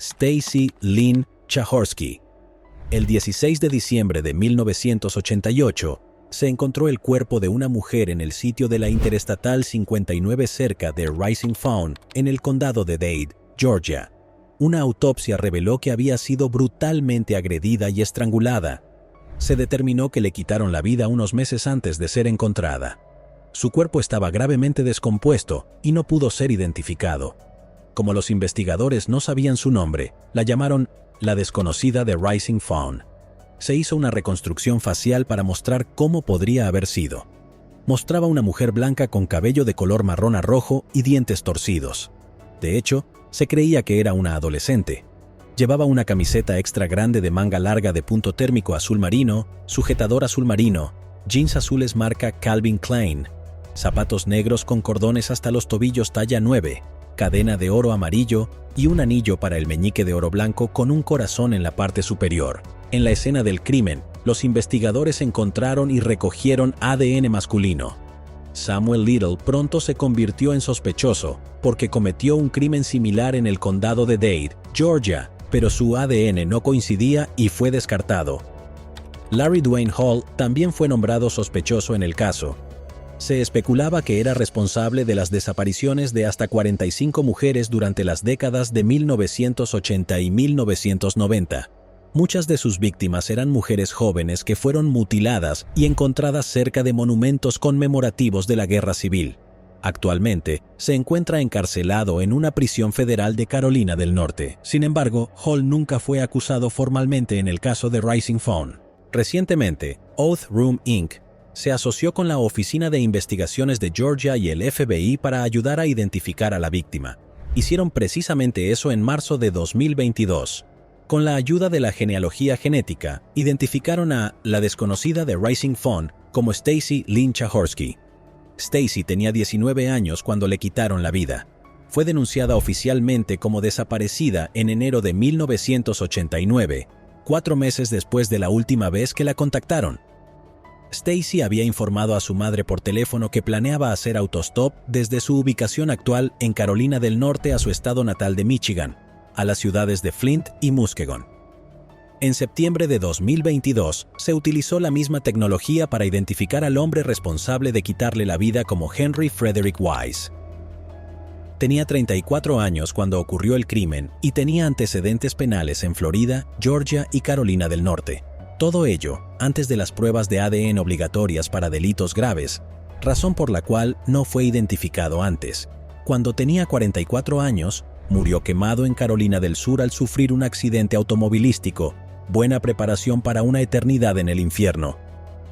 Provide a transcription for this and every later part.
Stacy Lynn Chahorsky. El 16 de diciembre de 1988, se encontró el cuerpo de una mujer en el sitio de la Interestatal 59 cerca de Rising Fawn, en el condado de Dade, Georgia. Una autopsia reveló que había sido brutalmente agredida y estrangulada. Se determinó que le quitaron la vida unos meses antes de ser encontrada. Su cuerpo estaba gravemente descompuesto y no pudo ser identificado. Como los investigadores no sabían su nombre, la llamaron la desconocida de Rising Fawn. Se hizo una reconstrucción facial para mostrar cómo podría haber sido. Mostraba una mujer blanca con cabello de color marrón a rojo y dientes torcidos. De hecho, se creía que era una adolescente. Llevaba una camiseta extra grande de manga larga de punto térmico azul marino, sujetador azul marino, jeans azules marca Calvin Klein, zapatos negros con cordones hasta los tobillos talla 9, cadena de oro amarillo y un anillo para el meñique de oro blanco con un corazón en la parte superior. En la escena del crimen, los investigadores encontraron y recogieron ADN masculino. Samuel Little pronto se convirtió en sospechoso porque cometió un crimen similar en el condado de Dade, Georgia, pero su ADN no coincidía y fue descartado. Larry Dwayne Hall también fue nombrado sospechoso en el caso. Se especulaba que era responsable de las desapariciones de hasta 45 mujeres durante las décadas de 1980 y 1990. Muchas de sus víctimas eran mujeres jóvenes que fueron mutiladas y encontradas cerca de monumentos conmemorativos de la Guerra Civil. Actualmente, se encuentra encarcelado en una prisión federal de Carolina del Norte. Sin embargo, Hall nunca fue acusado formalmente en el caso de Rising Fawn. Recientemente, Oath Room Inc. se asoció con la Oficina de Investigaciones de Georgia y el FBI para ayudar a identificar a la víctima. Hicieron precisamente eso en marzo de 2022. Con la ayuda de la genealogía genética, identificaron a la desconocida de Rising Fawn como Stacy Lynn Chahorsky. Stacy tenía 19 años cuando le quitaron la vida. Fue denunciada oficialmente como desaparecida en enero de 1989, 4 meses después de la última vez que la contactaron. Stacy había informado a su madre por teléfono que planeaba hacer autostop desde su ubicación actual en Carolina del Norte a su estado natal de Michigan, a las ciudades de Flint y Muskegon. En septiembre de 2022, se utilizó la misma tecnología para identificar al hombre responsable de quitarle la vida como Henry Frederick Wise. Tenía 34 años cuando ocurrió el crimen y tenía antecedentes penales en Florida, Georgia y Carolina del Norte. Todo ello antes de las pruebas de ADN obligatorias para delitos graves, razón por la cual no fue identificado antes. Cuando tenía 44 años, murió quemado en Carolina del Sur al sufrir un accidente automovilístico, buena preparación para una eternidad en el infierno.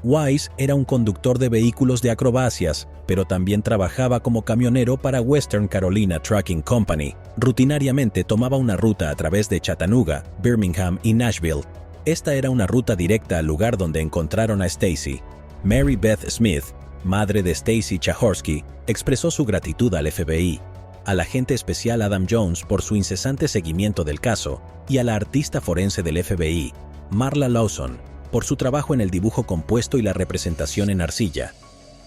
Wise era un conductor de vehículos de acrobacias, pero también trabajaba como camionero para Western Carolina Trucking Company. Rutinariamente tomaba una ruta a través de Chattanooga, Birmingham y Nashville. Esta era una ruta directa al lugar donde encontraron a Stacy. Mary Beth Smith, madre de Stacy Chahorsky, expresó su gratitud al FBI, al agente especial Adam Jones por su incesante seguimiento del caso y a la artista forense del FBI, Marla Lawson, por su trabajo en el dibujo compuesto y la representación en arcilla.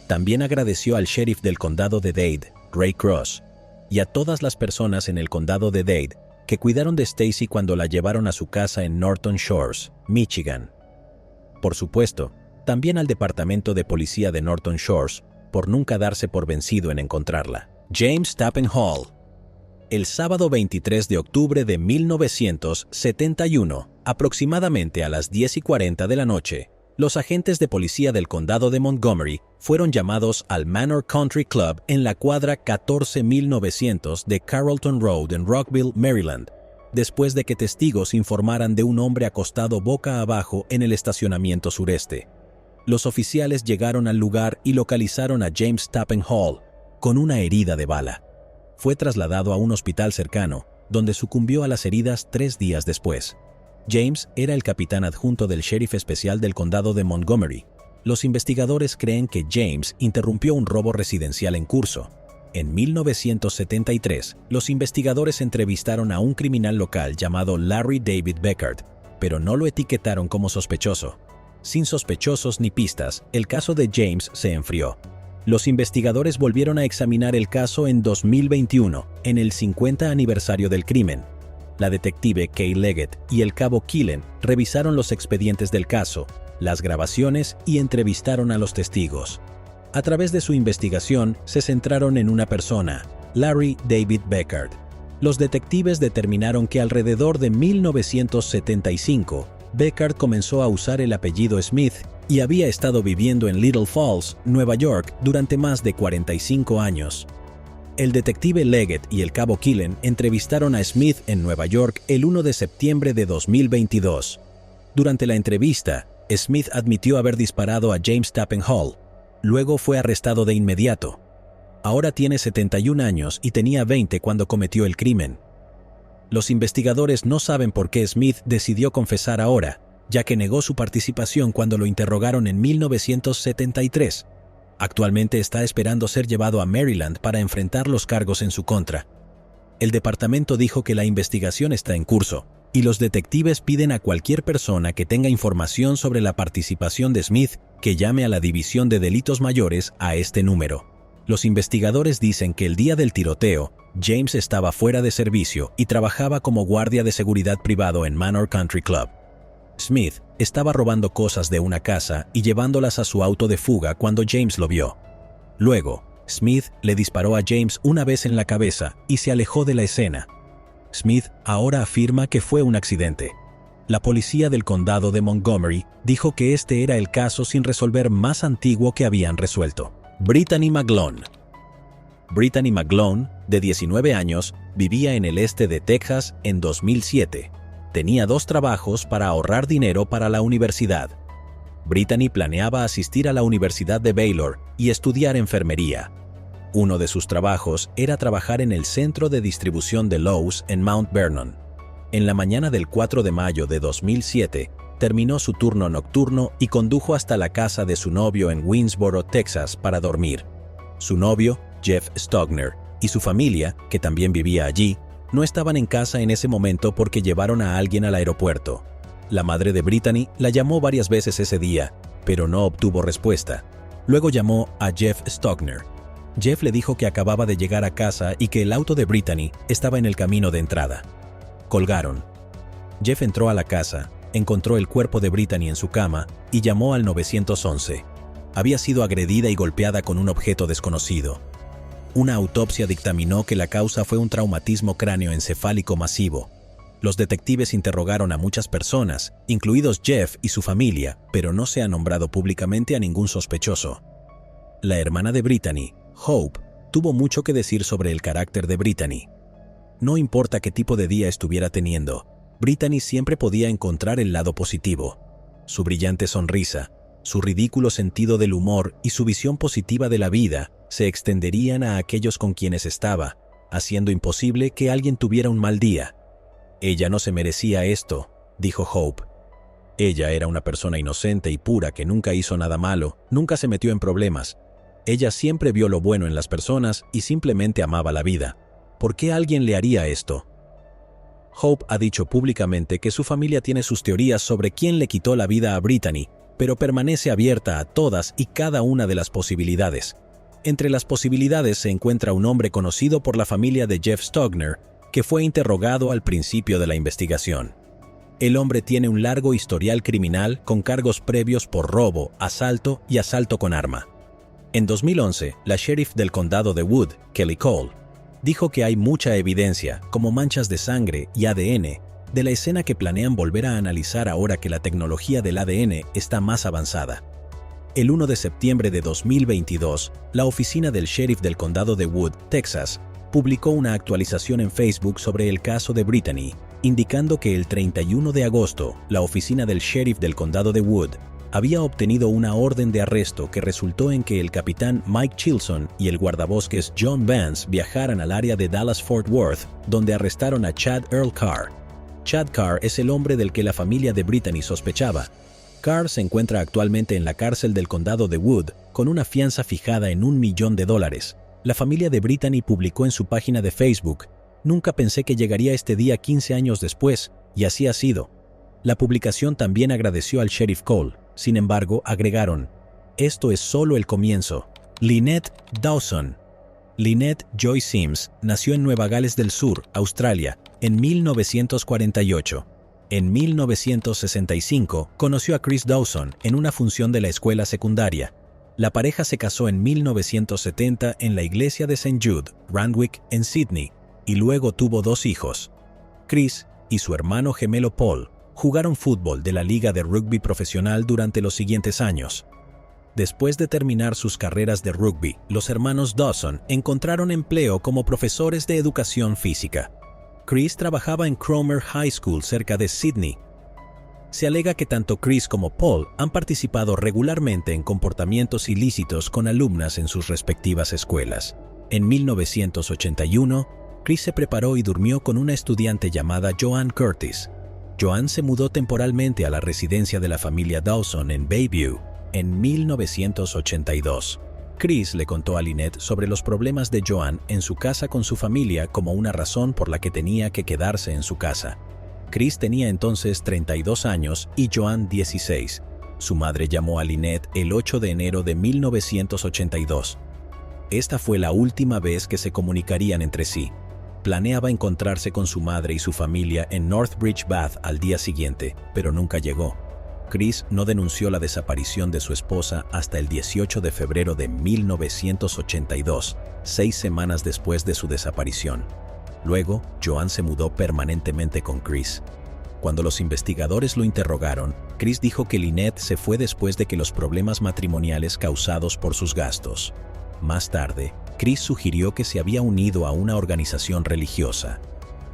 También agradeció al sheriff del condado de Dade, Ray Cross, y a todas las personas en el condado de Dade que cuidaron de Stacy cuando la llevaron a su casa en Norton Shores, Michigan. Por supuesto, también al Departamento de Policía de Norton Shores, por nunca darse por vencido en encontrarla. James Tappan Hall. El sábado 23 de octubre de 1971, aproximadamente a las 10:40 de la noche, los agentes de policía del condado de Montgomery fueron llamados al Manor Country Club en la cuadra 14900 de Carrollton Road en Rockville, Maryland, después de que testigos informaran de un hombre acostado boca abajo en el estacionamiento sureste. Los oficiales llegaron al lugar y localizaron a James Tappan Hall, con una herida de bala. Fue trasladado a un hospital cercano, donde sucumbió a las heridas 3 días después. James era el capitán adjunto del sheriff especial del condado de Montgomery. Los investigadores creen que James interrumpió un robo residencial en curso. En 1973, los investigadores entrevistaron a un criminal local llamado Larry David Beckert, pero no lo etiquetaron como sospechoso. Sin sospechosos ni pistas, el caso de James se enfrió. Los investigadores volvieron a examinar el caso en 2021, en el 50 aniversario del crimen. La detective Kay Leggett y el cabo Killen revisaron los expedientes del caso, las grabaciones y entrevistaron a los testigos. A través de su investigación, se centraron en una persona, Larry David Beckard. Los detectives determinaron que alrededor de 1975, Beckard comenzó a usar el apellido Smith y había estado viviendo en Little Falls, Nueva York, durante más de 45 años. El detective Leggett y el cabo Killen entrevistaron a Smith en Nueva York el 1 de septiembre de 2022. Durante la entrevista, Smith admitió haber disparado a James Tappan Hall. Luego fue arrestado de inmediato. Ahora tiene 71 años y tenía 20 cuando cometió el crimen. Los investigadores no saben por qué Smith decidió confesar ahora, ya que negó su participación cuando lo interrogaron en 1973. Actualmente está esperando ser llevado a Maryland para enfrentar los cargos en su contra. El departamento dijo que la investigación está en curso, y los detectives piden a cualquier persona que tenga información sobre la participación de Smith que llame a la División de Delitos Mayores a este número. Los investigadores dicen que el día del tiroteo, James estaba fuera de servicio y trabajaba como guardia de seguridad privado en Manor Country Club. Smith estaba robando cosas de una casa y llevándolas a su auto de fuga cuando James lo vio. Luego, Smith le disparó a James una vez en la cabeza y se alejó de la escena. Smith ahora afirma que fue un accidente. La policía del condado de Montgomery dijo que este era el caso sin resolver más antiguo que habían resuelto. Brittany McGlone. Brittany McGlone, de 19 años, vivía en el este de Texas en 2007. Tenía 2 trabajos para ahorrar dinero para la universidad. Brittany planeaba asistir a la Universidad de Baylor y estudiar enfermería. Uno de sus trabajos era trabajar en el centro de distribución de Lowe's en Mount Vernon. En la mañana del 4 de mayo de 2007, terminó su turno nocturno y condujo hasta la casa de su novio en Winsboro, Texas, para dormir. Su novio, Jeff Stogner, y su familia, que también vivía allí, no estaban en casa en ese momento porque llevaron a alguien al aeropuerto. La madre de Brittany la llamó varias veces ese día, pero no obtuvo respuesta. Luego llamó a Jeff Stogner. Jeff le dijo que acababa de llegar a casa y que el auto de Brittany estaba en el camino de entrada. Colgaron. Jeff entró a la casa, encontró el cuerpo de Brittany en su cama y llamó al 911. Había sido agredida y golpeada con un objeto desconocido. Una autopsia dictaminó que la causa fue un traumatismo cráneoencefálico masivo. Los detectives interrogaron a muchas personas, incluidos Jeff y su familia, pero no se ha nombrado públicamente a ningún sospechoso. La hermana de Brittany, Hope, tuvo mucho que decir sobre el carácter de Brittany. No importa qué tipo de día estuviera teniendo, Brittany siempre podía encontrar el lado positivo. Su brillante sonrisa, su ridículo sentido del humor y su visión positiva de la vida se extenderían a aquellos con quienes estaba, haciendo imposible que alguien tuviera un mal día. Ella no se merecía esto, dijo Hope. Ella era una persona inocente y pura que nunca hizo nada malo, nunca se metió en problemas. Ella siempre vio lo bueno en las personas y simplemente amaba la vida. ¿Por qué alguien le haría esto? Hope ha dicho públicamente que su familia tiene sus teorías sobre quién le quitó la vida a Brittany, pero permanece abierta a todas y cada una de las posibilidades. Entre las posibilidades se encuentra un hombre conocido por la familia de Jeff Stogner, que fue interrogado al principio de la investigación. El hombre tiene un largo historial criminal con cargos previos por robo, asalto y asalto con arma. En 2011, la sheriff del condado de Wood, Kelly Cole, dijo que hay mucha evidencia, como manchas de sangre y ADN, de la escena que planean volver a analizar ahora que la tecnología del ADN está más avanzada. El 1 de septiembre de 2022, la oficina del sheriff del condado de Wood, Texas, publicó una actualización en Facebook sobre el caso de Brittany, indicando que el 31 de agosto, la oficina del sheriff del condado de Wood había obtenido una orden de arresto que resultó en que el capitán Mike Chilson y el guardabosques John Vance viajaran al área de Dallas-Fort Worth, donde arrestaron a Chad Earl Carr. Chad Carr es el hombre del que la familia de Brittany sospechaba. Carr se encuentra actualmente en la cárcel del condado de Wood con una fianza fijada en $1 millón. La familia de Brittany publicó en su página de Facebook: "Nunca pensé que llegaría este día 15 años después, y así ha sido". La publicación también agradeció al sheriff Cole. Sin embargo, agregaron: "Esto es solo el comienzo". Lynette Dawson. Lynette Joy Sims nació en Nueva Gales del Sur, Australia, en 1948. En 1965 conoció a Chris Dawson en una función de la escuela secundaria. La pareja se casó en 1970 en la iglesia de St. Jude, Randwick, en Sydney, y luego tuvo 2 hijos. Chris y su hermano gemelo Paul jugaron fútbol de la Liga de Rugby Profesional durante los siguientes años. Después de terminar sus carreras de rugby, los hermanos Dawson encontraron empleo como profesores de educación física. Chris trabajaba en Cromer High School cerca de Sydney. Se alega que tanto Chris como Paul han participado regularmente en comportamientos ilícitos con alumnas en sus respectivas escuelas. En 1981, Chris se preparó y durmió con una estudiante llamada Joanne Curtis. Joanne se mudó temporalmente a la residencia de la familia Dawson en Bayview en 1982. Chris le contó a Lynette sobre los problemas de Joanne en su casa con su familia como una razón por la que tenía que quedarse en su casa. Chris tenía entonces 32 años y Joanne 16. Su madre llamó a Lynette el 8 de enero de 1982. Esta fue la última vez que se comunicarían entre sí. Planeaba encontrarse con su madre y su familia en Northbridge Bath al día siguiente, pero nunca llegó. Chris no denunció la desaparición de su esposa hasta el 18 de febrero de 1982, 6 semanas después de su desaparición. Luego, Joanne se mudó permanentemente con Chris. Cuando los investigadores lo interrogaron, Chris dijo que Lynette se fue después de que los problemas matrimoniales causados por sus gastos. Más tarde, Chris sugirió que se había unido a una organización religiosa.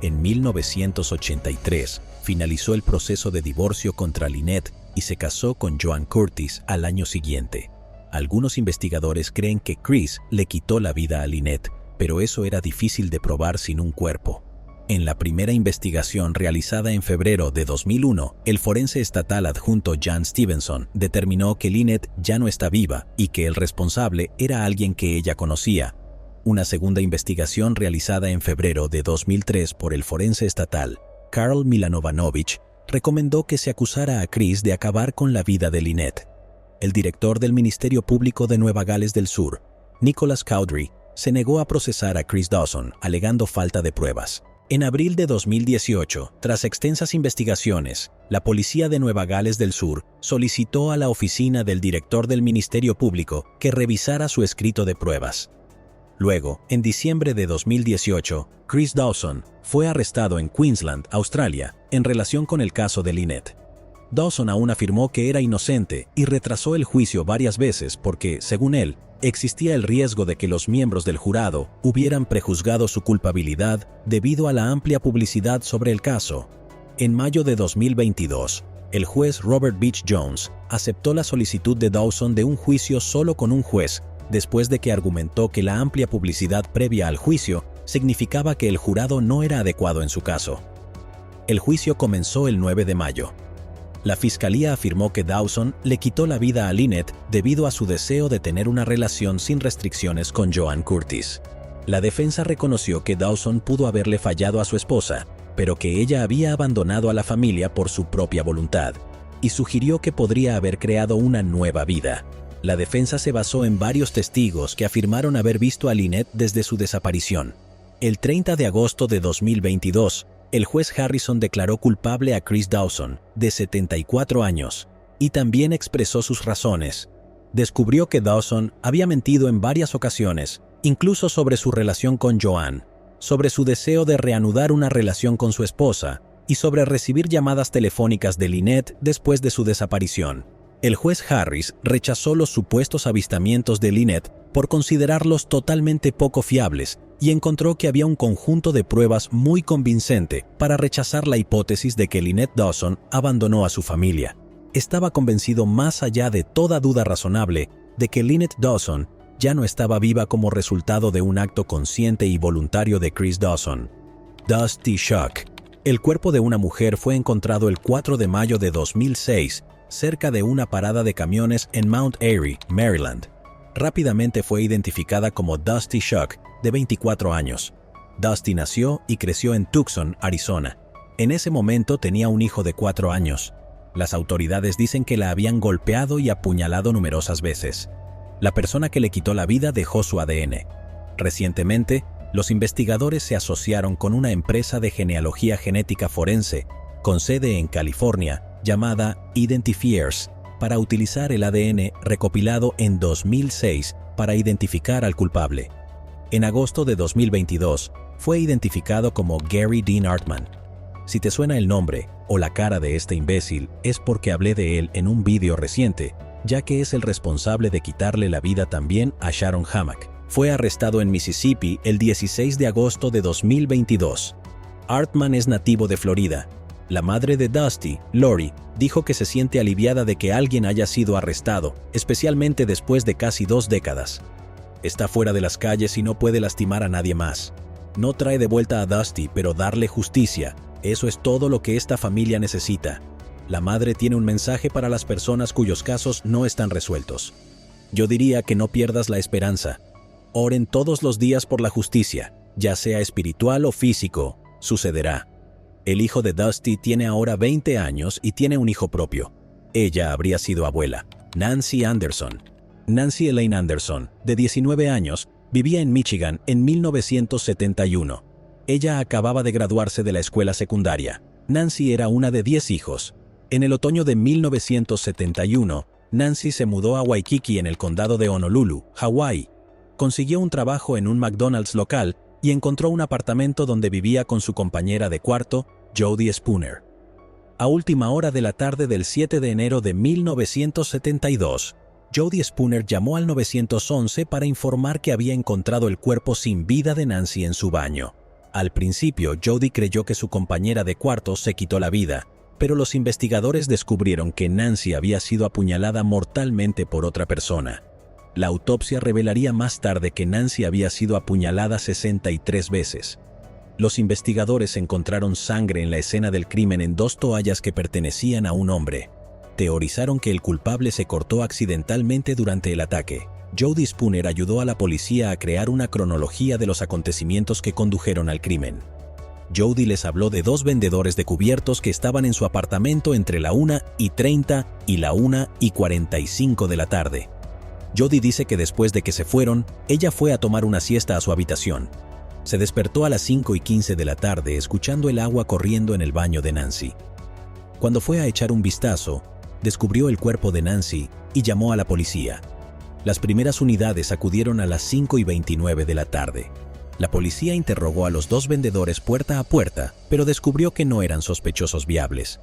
En 1983, finalizó el proceso de divorcio contra Lynette y se casó con Joanne Curtis al año siguiente. Algunos investigadores creen que Chris le quitó la vida a Lynette, pero eso era difícil de probar sin un cuerpo. En la primera investigación realizada en febrero de 2001, el forense estatal adjunto Jan Stevenson determinó que Lynette ya no está viva y que el responsable era alguien que ella conocía. Una segunda investigación realizada en febrero de 2003 por el forense estatal, Karl Milanovanovich, recomendó que se acusara a Chris de acabar con la vida de Lynette. El director del Ministerio Público de Nueva Gales del Sur, Nicholas Cowdery, se negó a procesar a Chris Dawson, alegando falta de pruebas. En abril de 2018, tras extensas investigaciones, la policía de Nueva Gales del Sur solicitó a la oficina del director del Ministerio Público que revisara su escrito de pruebas. Luego, en diciembre de 2018, Chris Dawson fue arrestado en Queensland, Australia, en relación con el caso de Lynette. Dawson aún afirmó que era inocente y retrasó el juicio varias veces porque, según él, existía el riesgo de que los miembros del jurado hubieran prejuzgado su culpabilidad debido a la amplia publicidad sobre el caso. En mayo de 2022, el juez Robert Beach Jones aceptó la solicitud de Dawson de un juicio solo con un juez, después de que argumentó que la amplia publicidad previa al juicio significaba que el jurado no era adecuado en su caso. El juicio comenzó el 9 de mayo. La fiscalía afirmó que Dawson le quitó la vida a Lynette debido a su deseo de tener una relación sin restricciones con Joanne Curtis. La defensa reconoció que Dawson pudo haberle fallado a su esposa, pero que ella había abandonado a la familia por su propia voluntad, y sugirió que podría haber creado una nueva vida. La defensa se basó en varios testigos que afirmaron haber visto a Lynette desde su desaparición. El 30 de agosto de 2022, el juez Harrison declaró culpable a Chris Dawson, de 74 años, y también expresó sus razones. Descubrió que Dawson había mentido en varias ocasiones, incluso sobre su relación con Joanne, sobre su deseo de reanudar una relación con su esposa y sobre recibir llamadas telefónicas de Lynette después de su desaparición. El juez Harris rechazó los supuestos avistamientos de Lynette por considerarlos totalmente poco fiables y encontró que había un conjunto de pruebas muy convincente para rechazar la hipótesis de que Lynette Dawson abandonó a su familia. Estaba convencido más allá de toda duda razonable de que Lynette Dawson ya no estaba viva como resultado de un acto consciente y voluntario de Chris Dawson. Dusty Shock. El cuerpo de una mujer fue encontrado el 4 de mayo de 2006 cerca de una parada de camiones en Mount Airy, Maryland. Rápidamente fue identificada como Dusty Shock, de 24 años. Dusty nació y creció en Tucson, Arizona. En ese momento tenía un hijo de 4 años. Las autoridades dicen que la habían golpeado y apuñalado numerosas veces. La persona que le quitó la vida dejó su ADN. Recientemente, Los investigadores se asociaron con una empresa de genealogía genética forense, con sede en California, llamada Identifiers, para utilizar el ADN recopilado en 2006 para identificar al culpable. En agosto de 2022, fue identificado como Gary Dean Artman. Si te suena el nombre o la cara de este imbécil, es porque hablé de él en un vídeo reciente, ya que es el responsable de quitarle la vida también a Sharon Hammack. Fue arrestado en Mississippi el 16 de agosto de 2022. Artman es nativo de Florida. La madre de Dusty, Lori, dijo que se siente aliviada de que alguien haya sido arrestado, especialmente después de casi 2 décadas. Está fuera de las calles y no puede lastimar a nadie más. No trae de vuelta a Dusty, pero darle justicia. Eso es todo lo que esta familia necesita. La madre tiene un mensaje para las personas cuyos casos no están resueltos. Yo diría que no pierdas la esperanza. Oren todos los días por la justicia, ya sea espiritual o físico. Sucederá. El hijo de Dusty tiene ahora 20 años y tiene un hijo propio. Ella habría sido abuela, Nancy Anderson. Nancy Elaine Anderson, de 19 años, vivía en Michigan en 1971. Ella acababa de graduarse de la escuela secundaria. Nancy era una de 10 hijos. En el otoño de 1971, Nancy se mudó a Waikiki en el condado de Honolulu, Hawái. Consiguió un trabajo en un McDonald's local y encontró un apartamento donde vivía con su compañera de cuarto, Jody Spooner. A última hora de la tarde del 7 de enero de 1972, Jody Spooner llamó al 911 para informar que había encontrado el cuerpo sin vida de Nancy en su baño. Al principio, Jody creyó que su compañera de cuarto se quitó la vida, pero los investigadores descubrieron que Nancy había sido apuñalada mortalmente por otra persona. La autopsia revelaría más tarde que Nancy había sido apuñalada 63 veces. Los investigadores encontraron sangre en la escena del crimen en 2 toallas que pertenecían a un hombre. Teorizaron que el culpable se cortó accidentalmente durante el ataque. Jody Spooner ayudó a la policía a crear una cronología de los acontecimientos que condujeron al crimen. Jody les habló de 2 vendedores de cubiertos que estaban en su apartamento entre la 1:30 y la 1:45 de la tarde. Jody dice que después de que se fueron, ella fue a tomar una siesta a su habitación. Se despertó a las 5:15 de la tarde escuchando el agua corriendo en el baño de Nancy. Cuando fue a echar un vistazo, descubrió el cuerpo de Nancy y llamó a la policía. Las primeras unidades acudieron a las 5:29 de la tarde. La policía interrogó a los 2 vendedores puerta a puerta, pero descubrió que no eran sospechosos viables.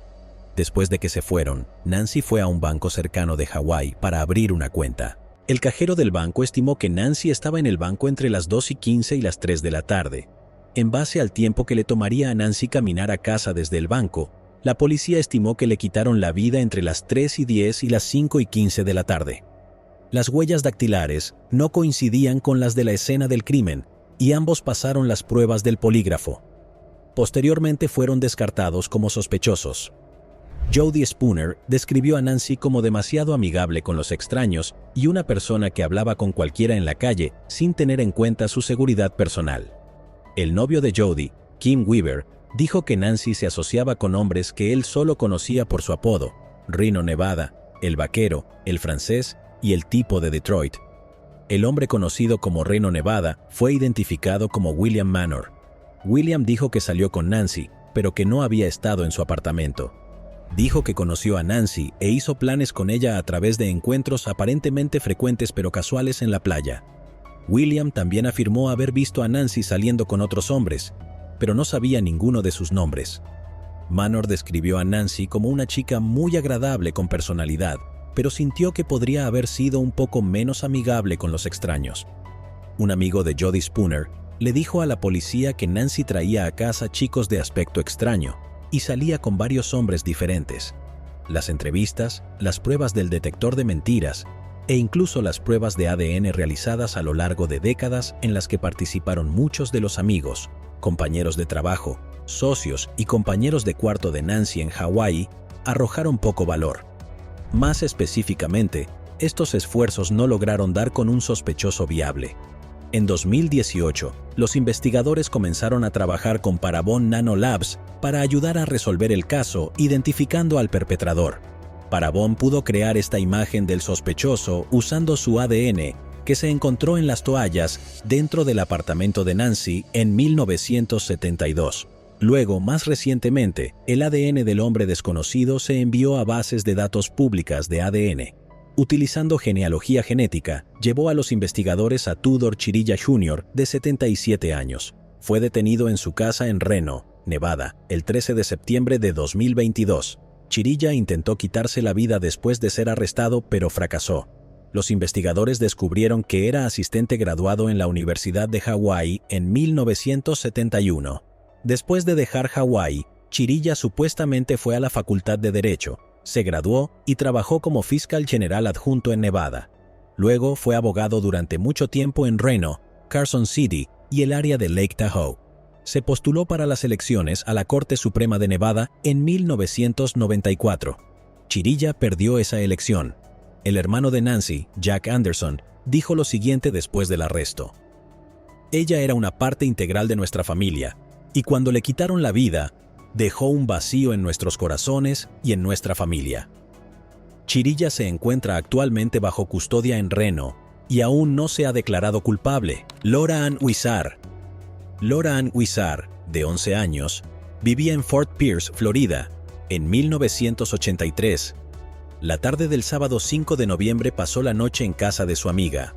Después de que se fueron, Nancy fue a un banco cercano de Hawái para abrir una cuenta. El cajero del banco estimó que Nancy estaba en el banco entre las 2:15 y las 3 de la tarde. En base al tiempo que le tomaría a Nancy caminar a casa desde el banco, la policía estimó que le quitaron la vida entre las 3:10 y las 5:15 de la tarde. Las huellas dactilares no coincidían con las de la escena del crimen y ambos pasaron las pruebas del polígrafo. Posteriormente fueron descartados como sospechosos. Jody Spooner describió a Nancy como demasiado amigable con los extraños y una persona que hablaba con cualquiera en la calle sin tener en cuenta su seguridad personal. El novio de Jody, Kim Weaver, dijo que Nancy se asociaba con hombres que él solo conocía por su apodo: Reno Nevada, el vaquero, el francés y el tipo de Detroit. El hombre conocido como Reno Nevada fue identificado como William Manor. William dijo que salió con Nancy, pero que no había estado en su apartamento. Dijo que conoció a Nancy e hizo planes con ella a través de encuentros aparentemente frecuentes pero casuales en la playa. William también afirmó haber visto a Nancy saliendo con otros hombres, pero no sabía ninguno de sus nombres. Manor describió a Nancy como una chica muy agradable con personalidad, pero sintió que podría haber sido un poco menos amigable con los extraños. Un amigo de Jody Spooner le dijo a la policía que Nancy traía a casa chicos de aspecto extraño y salía con varios hombres diferentes. Las entrevistas, las pruebas del detector de mentiras e incluso las pruebas de ADN realizadas a lo largo de décadas en las que participaron muchos de los amigos, compañeros de trabajo, socios y compañeros de cuarto de Nancy en Hawái arrojaron poco valor. Más específicamente, estos esfuerzos no lograron dar con un sospechoso viable. En 2018, los investigadores comenzaron a trabajar con Parabon Nanolabs para ayudar a resolver el caso, identificando al perpetrador. Parabon pudo crear esta imagen del sospechoso usando su ADN que se encontró en las toallas dentro del apartamento de Nancy en 1972. Luego, más recientemente, el ADN del hombre desconocido se envió a bases de datos públicas de ADN. Utilizando genealogía genética, llevó a los investigadores a Tudor Chirilla Jr., de 77 años. Fue detenido en su casa en Reno, Nevada, el 13 de septiembre de 2022. Chirilla intentó quitarse la vida después de ser arrestado, pero fracasó. Los investigadores descubrieron que era asistente graduado en la Universidad de Hawái en 1971. Después de dejar Hawái, Chirilla supuestamente fue a la Facultad de Derecho, se graduó y trabajó como fiscal general adjunto en Nevada. Luego fue abogado durante mucho tiempo en Reno, Carson City y el área de Lake Tahoe. Se postuló para las elecciones a la Corte Suprema de Nevada en 1994. Chirilla perdió esa elección. El hermano de Nancy, Jack Anderson, dijo lo siguiente después del arresto. Ella era una parte integral de nuestra familia, y cuando le quitaron la vida, dejó un vacío en nuestros corazones y en nuestra familia. Chirilla se encuentra actualmente bajo custodia en Reno, y aún no se ha declarado culpable. Laura Ann Huizar. Laura Ann Huizar, de 11 años, vivía en Fort Pierce, Florida, en 1983. La tarde del sábado 5 de noviembre pasó la noche en casa de su amiga.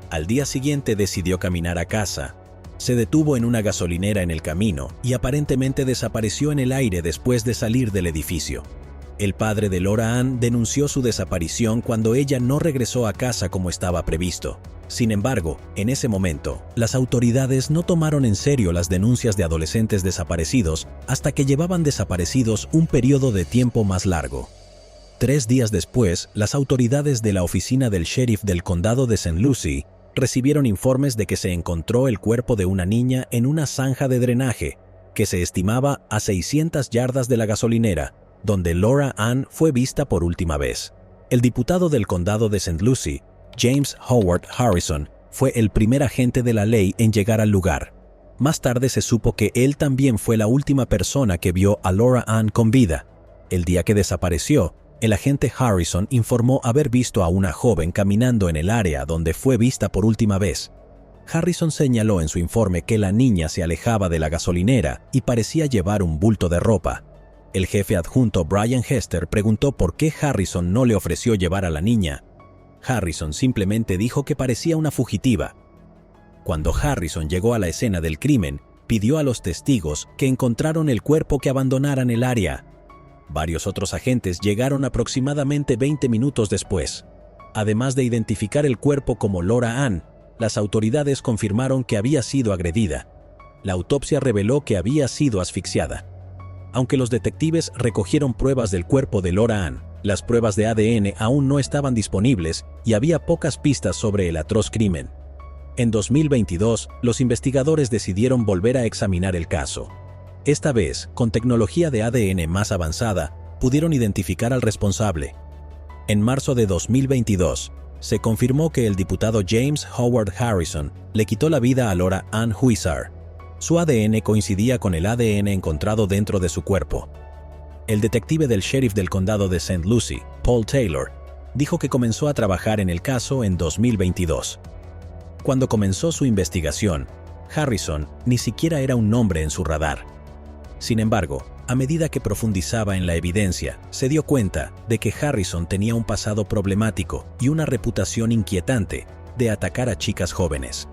Al día siguiente decidió caminar a casa. Se detuvo en una gasolinera en el camino y aparentemente desapareció en el aire después de salir del edificio. El padre de Laura Ann denunció su desaparición cuando ella no regresó a casa como estaba previsto. Sin embargo, en ese momento, las autoridades no tomaron en serio las denuncias de adolescentes desaparecidos hasta que llevaban desaparecidos un periodo de tiempo más largo. 3 días después, las autoridades de la oficina del sheriff del condado de St. Lucie recibieron informes de que se encontró el cuerpo de una niña en una zanja de drenaje que se estimaba a 600 yardas de la gasolinera, donde Laura Ann fue vista por última vez. El diputado del condado de St. Lucie, James Howard Harrison, fue el primer agente de la ley en llegar al lugar. Más tarde se supo que él también fue la última persona que vio a Laura Ann con vida. El día que desapareció, el agente Harrison informó haber visto a una joven caminando en el área donde fue vista por última vez. Harrison señaló en su informe que la niña se alejaba de la gasolinera y parecía llevar un bulto de ropa. El jefe adjunto Brian Hester preguntó por qué Harrison no le ofreció llevar a la niña. Harrison simplemente dijo que parecía una fugitiva. Cuando Harrison llegó a la escena del crimen, pidió a los testigos que encontraron el cuerpo que abandonaran el área. Varios otros agentes llegaron aproximadamente 20 minutos después. Además de identificar el cuerpo como Laura Ann, las autoridades confirmaron que había sido agredida. La autopsia reveló que había sido asfixiada. Aunque los detectives recogieron pruebas del cuerpo de Laura Ann, las pruebas de ADN aún no estaban disponibles y había pocas pistas sobre el atroz crimen. En 2022, los investigadores decidieron volver a examinar el caso. Esta vez, con tecnología de ADN más avanzada, pudieron identificar al responsable. En marzo de 2022, se confirmó que el diputado James Howard Harrison le quitó la vida a Laura Ann Huizar. Su ADN coincidía con el ADN encontrado dentro de su cuerpo. El detective del sheriff del condado de St. Lucie, Paul Taylor, dijo que comenzó a trabajar en el caso en 2022. Cuando comenzó su investigación, Harrison ni siquiera era un nombre en su radar. Sin embargo, a medida que profundizaba en la evidencia, se dio cuenta de que Harrison tenía un pasado problemático y una reputación inquietante de atacar a chicas jóvenes.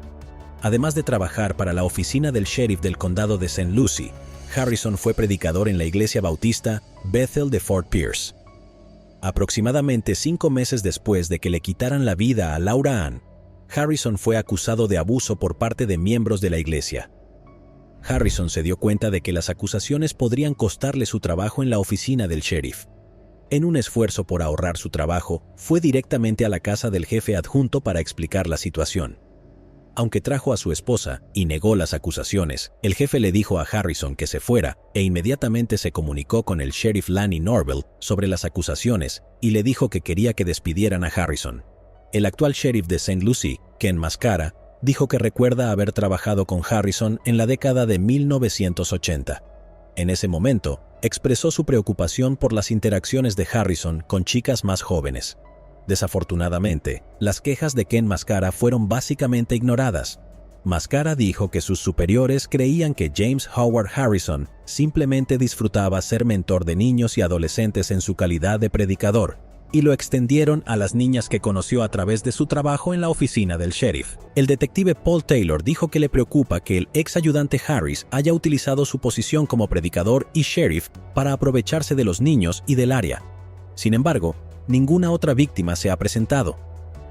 Además de trabajar para la oficina del sheriff del condado de St. Lucie, Harrison fue predicador en la iglesia bautista Bethel de Fort Pierce. Aproximadamente 5 meses después de que le quitaran la vida a Laura Ann, Harrison fue acusado de abuso por parte de miembros de la iglesia. Harrison se dio cuenta de que las acusaciones podrían costarle su trabajo en la oficina del sheriff. En un esfuerzo por ahorrar su trabajo, fue directamente a la casa del jefe adjunto para explicar la situación. Aunque trajo a su esposa y negó las acusaciones, el jefe le dijo a Harrison que se fuera e inmediatamente se comunicó con el sheriff Lanny Norvell sobre las acusaciones y le dijo que quería que despidieran a Harrison. El actual sheriff de St. Lucie, Ken Mascara, dijo que recuerda haber trabajado con Harrison en la década de 1980. En ese momento, expresó su preocupación por las interacciones de Harrison con chicas más jóvenes. Desafortunadamente, las quejas de Ken Mascara fueron básicamente ignoradas. Mascara dijo que sus superiores creían que James Howard Harrison simplemente disfrutaba ser mentor de niños y adolescentes en su calidad de predicador, y lo extendieron a las niñas que conoció a través de su trabajo en la oficina del sheriff. El detective Paul Taylor dijo que le preocupa que el ex ayudante Harris haya utilizado su posición como predicador y sheriff para aprovecharse de los niños y del área. Sin embargo, ninguna otra víctima se ha presentado.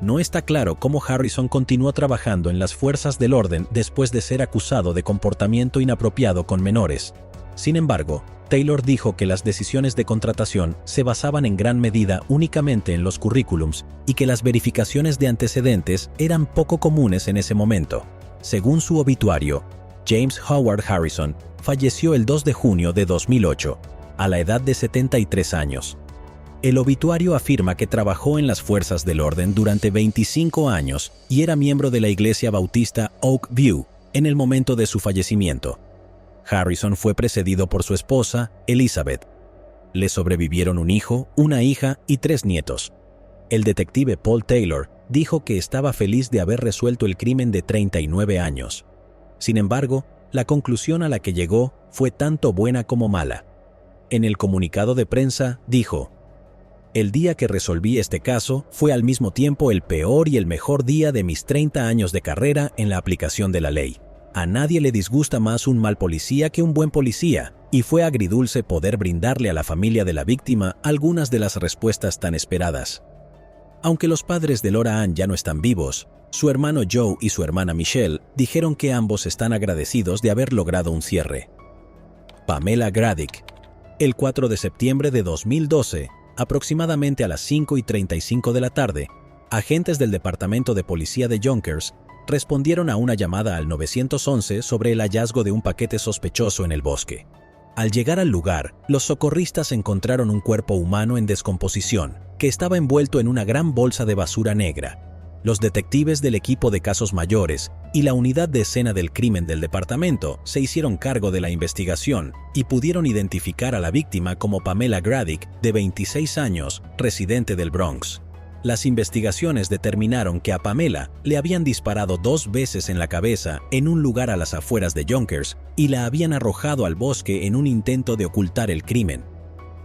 No está claro cómo Harrison continuó trabajando en las fuerzas del orden después de ser acusado de comportamiento inapropiado con menores. Sin embargo, Taylor dijo que las decisiones de contratación se basaban en gran medida únicamente en los currículums y que las verificaciones de antecedentes eran poco comunes en ese momento. Según su obituario, James Howard Harrison falleció el 2 de junio de 2008, a la edad de 73 años. El obituario afirma que trabajó en las fuerzas del orden durante 25 años y era miembro de la iglesia bautista Oak View en el momento de su fallecimiento. Harrison fue precedido por su esposa, Elizabeth. Le sobrevivieron un hijo, una hija y 3 nietos. El detective Paul Taylor dijo que estaba feliz de haber resuelto el crimen de 39 años. Sin embargo, la conclusión a la que llegó fue tanto buena como mala. En el comunicado de prensa dijo: "El día que resolví este caso fue al mismo tiempo el peor y el mejor día de mis 30 años de carrera en la aplicación de la ley. A nadie le disgusta más un mal policía que un buen policía, y fue agridulce poder brindarle a la familia de la víctima algunas de las respuestas tan esperadas". Aunque los padres de Laura Ann ya no están vivos, su hermano Joe y su hermana Michelle dijeron que ambos están agradecidos de haber logrado un cierre. Pamela Gradick. El 4 de septiembre de 2012, aproximadamente a las 5:35 de la tarde, agentes del Departamento de Policía de Yonkers respondieron a una llamada al 911 sobre el hallazgo de un paquete sospechoso en el bosque. Al llegar al lugar, los socorristas encontraron un cuerpo humano en descomposición, que estaba envuelto en una gran bolsa de basura negra. Los detectives del equipo de casos mayores y la unidad de escena del crimen del departamento se hicieron cargo de la investigación y pudieron identificar a la víctima como Pamela Gradick, de 26 años, residente del Bronx. Las investigaciones determinaron que a Pamela le habían disparado 2 veces en la cabeza en un lugar a las afueras de Yonkers y la habían arrojado al bosque en un intento de ocultar el crimen.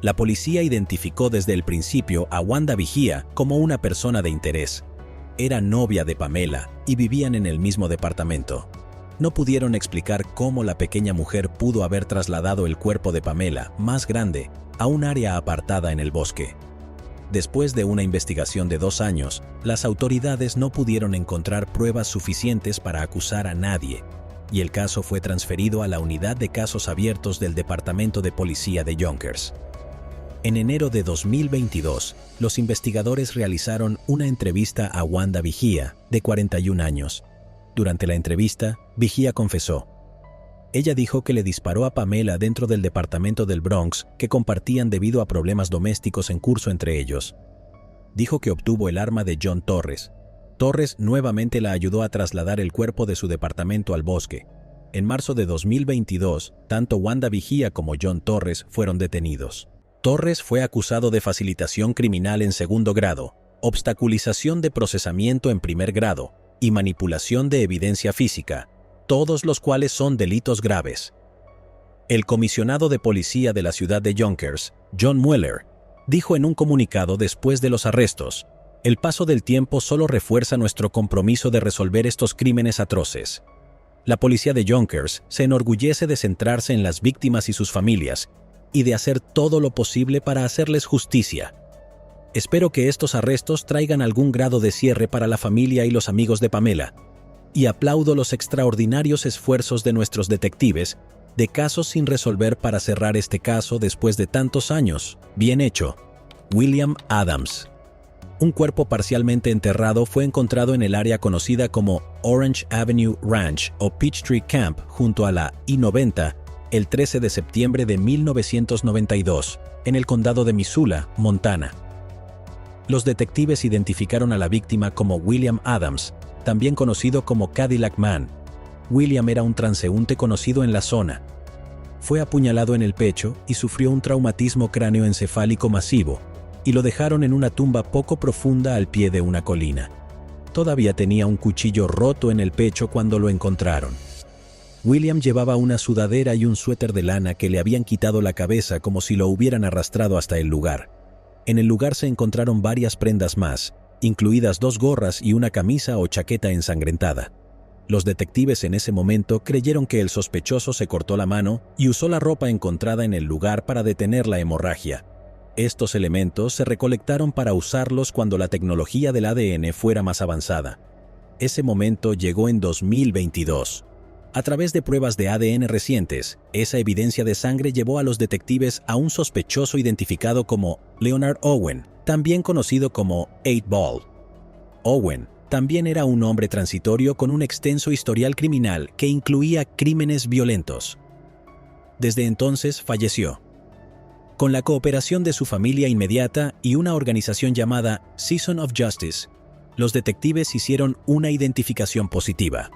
La policía identificó desde el principio a Wanda Vigía como una persona de interés. Era novia de Pamela y vivían en el mismo departamento. No pudieron explicar cómo la pequeña mujer pudo haber trasladado el cuerpo de Pamela, más grande, a un área apartada en el bosque. Después de una investigación de 2 años, las autoridades no pudieron encontrar pruebas suficientes para acusar a nadie, y el caso fue transferido a la Unidad de Casos Abiertos del Departamento de Policía de Yonkers. En enero de 2022, los investigadores realizaron una entrevista a Wanda Vigía, de 41 años. Durante la entrevista, Vigía confesó. Ella dijo que le disparó a Pamela dentro del departamento del Bronx que compartían debido a problemas domésticos en curso entre ellos. Dijo que obtuvo el arma de John Torres. Torres nuevamente la ayudó a trasladar el cuerpo de su departamento al bosque. En marzo de 2022, tanto Wanda Vigía como John Torres fueron detenidos. Torres fue acusado de facilitación criminal en 2º grado, obstaculización de procesamiento en 1er grado y manipulación de evidencia física, todos los cuales son delitos graves. El comisionado de policía de la ciudad de Yonkers, John Mueller, dijo en un comunicado después de los arrestos: "El paso del tiempo solo refuerza nuestro compromiso de resolver estos crímenes atroces. La policía de Yonkers se enorgullece de centrarse en las víctimas y sus familias y de hacer todo lo posible para hacerles justicia. Espero que estos arrestos traigan algún grado de cierre para la familia y los amigos de Pamela, y aplaudo los extraordinarios esfuerzos de nuestros detectives de casos sin resolver para cerrar este caso después de tantos años. Bien hecho. William Adams". Un cuerpo parcialmente enterrado fue encontrado en el área conocida como Orange Avenue Ranch o Peachtree Camp junto a la I-90 el 13 de septiembre de 1992, en el condado de Missoula, Montana. Los detectives identificaron a la víctima como William Adams, también conocido como Cadillac Man. William era un transeúnte conocido en la zona. Fue apuñalado en el pecho y sufrió un traumatismo cráneoencefálico masivo. y lo dejaron en una tumba poco profunda al pie de una colina. Todavía tenía un cuchillo roto en el pecho cuando lo encontraron. William llevaba una sudadera y un suéter de lana que le habían quitado la cabeza como si lo hubieran arrastrado hasta el lugar. En el lugar se encontraron varias prendas más, incluidas 2 gorras y una camisa o chaqueta ensangrentada. Los detectives en ese momento creyeron que el sospechoso se cortó la mano y usó la ropa encontrada en el lugar para detener la hemorragia. Estos elementos se recolectaron para usarlos cuando la tecnología del ADN fuera más avanzada. Ese momento llegó en 2022. A través de pruebas de ADN recientes, esa evidencia de sangre llevó a los detectives a un sospechoso identificado como Leonard Owen, también conocido como 8-Ball. Owen también era un hombre transitorio con un extenso historial criminal que incluía crímenes violentos. Desde entonces falleció. Con la cooperación de su familia inmediata y una organización llamada Season of Justice, los detectives hicieron una identificación positiva.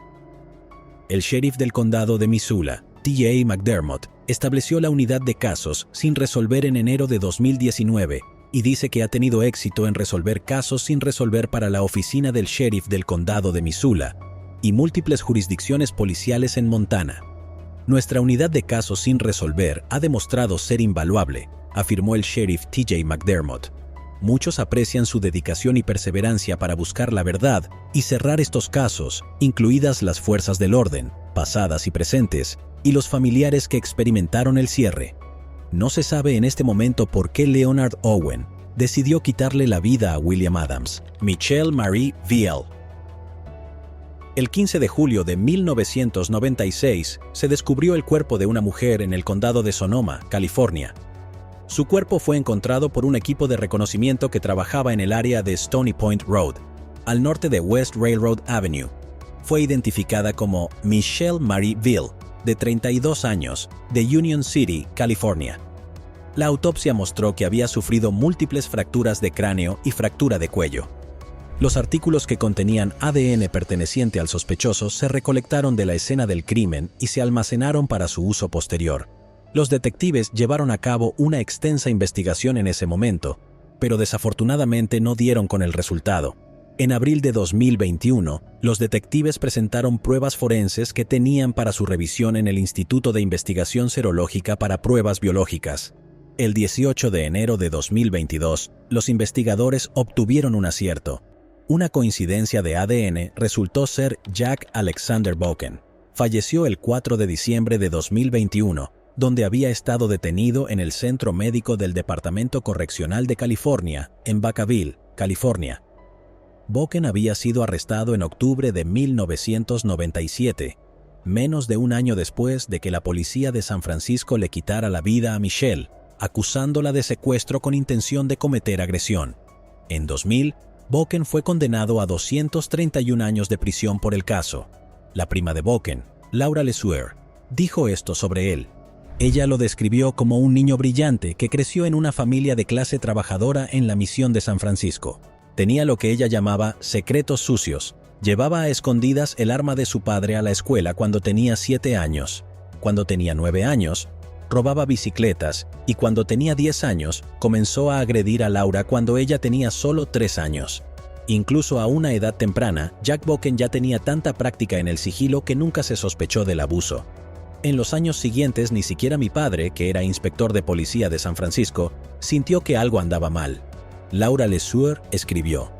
El sheriff del condado de Missoula, T.J. McDermott, estableció la unidad de casos sin resolver en enero de 2019 y dice que ha tenido éxito en resolver casos sin resolver para la oficina del sheriff del condado de Missoula y múltiples jurisdicciones policiales en Montana. Nuestra unidad de casos sin resolver ha demostrado ser invaluable, afirmó el sheriff T.J. McDermott. Muchos aprecian su dedicación y perseverancia para buscar la verdad y cerrar estos casos, incluidas las fuerzas del orden, pasadas y presentes, y los familiares que experimentaron el cierre. No se sabe en este momento por qué Leonard Owen decidió quitarle la vida a William Adams. Michelle Marie Viel. El 15 de julio de 1996 se descubrió el cuerpo de una mujer en el condado de Sonoma, California. Su cuerpo fue encontrado por un equipo de reconocimiento que trabajaba en el área de Stony Point Road, al norte de West Railroad Avenue. Fue identificada como Michelle Marie Viel, de 32 años, de Union City, California. La autopsia mostró que había sufrido múltiples fracturas de cráneo y fractura de cuello. Los artículos que contenían ADN perteneciente al sospechoso se recolectaron de la escena del crimen y se almacenaron para su uso posterior. Los detectives llevaron a cabo una extensa investigación en ese momento, pero desafortunadamente no dieron con el resultado. En abril de 2021, los detectives presentaron pruebas forenses que tenían para su revisión en el Instituto de Investigación Serológica para Pruebas Biológicas. El 18 de enero de 2022, los investigadores obtuvieron un acierto. Una coincidencia de ADN resultó ser Jack Alexander Boken. Falleció el 4 de diciembre de 2021, donde había estado detenido en el Centro Médico del Departamento Correccional de California, en Vacaville, California. Boken había sido arrestado en octubre de 1997, menos de un año después de que la policía de San Francisco le quitara la vida a Michelle, acusándola de secuestro con intención de cometer agresión. En 2000, Boken fue condenado a 231 años de prisión por el caso. La prima de Boken, Laura Lesueur, dijo esto sobre él. Ella lo describió como un niño brillante que creció en una familia de clase trabajadora en la misión de San Francisco. Tenía lo que ella llamaba secretos sucios. Llevaba a escondidas el arma de su padre a la escuela cuando tenía 7 años. Cuando tenía 9 años, robaba bicicletas y cuando tenía 10 años, comenzó a agredir a Laura cuando ella tenía solo 3 años. Incluso a una edad temprana, Jack Boken ya tenía tanta práctica en el sigilo que nunca se sospechó del abuso. En los años siguientes, ni siquiera mi padre, que era inspector de policía de San Francisco, sintió que algo andaba mal. Laura Lesueur escribió.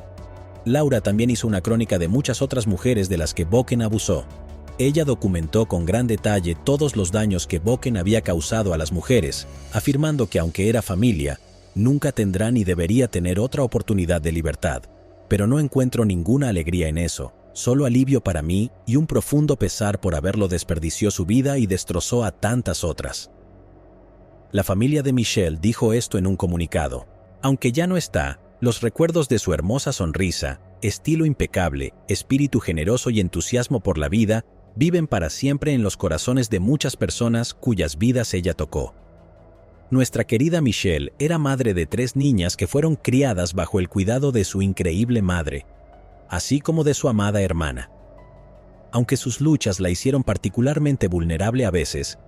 Laura también hizo una crónica de muchas otras mujeres de las que Boken abusó. Ella documentó con gran detalle todos los daños que Boken había causado a las mujeres, afirmando que aunque era familia, nunca tendrá ni debería tener otra oportunidad de libertad. Pero no encuentro ninguna alegría en eso. Solo alivio para mí y un profundo pesar por haberlo desperdició su vida y destrozó a tantas otras. La familia de Michelle dijo esto en un comunicado. Aunque ya no está, los recuerdos de su hermosa sonrisa, estilo impecable, espíritu generoso y entusiasmo por la vida viven para siempre en los corazones de muchas personas cuyas vidas ella tocó. Nuestra querida Michelle era madre de 3 niñas que fueron criadas bajo el cuidado de su increíble madre, así como de su amada hermana. Aunque sus luchas la hicieron particularmente vulnerable a veces,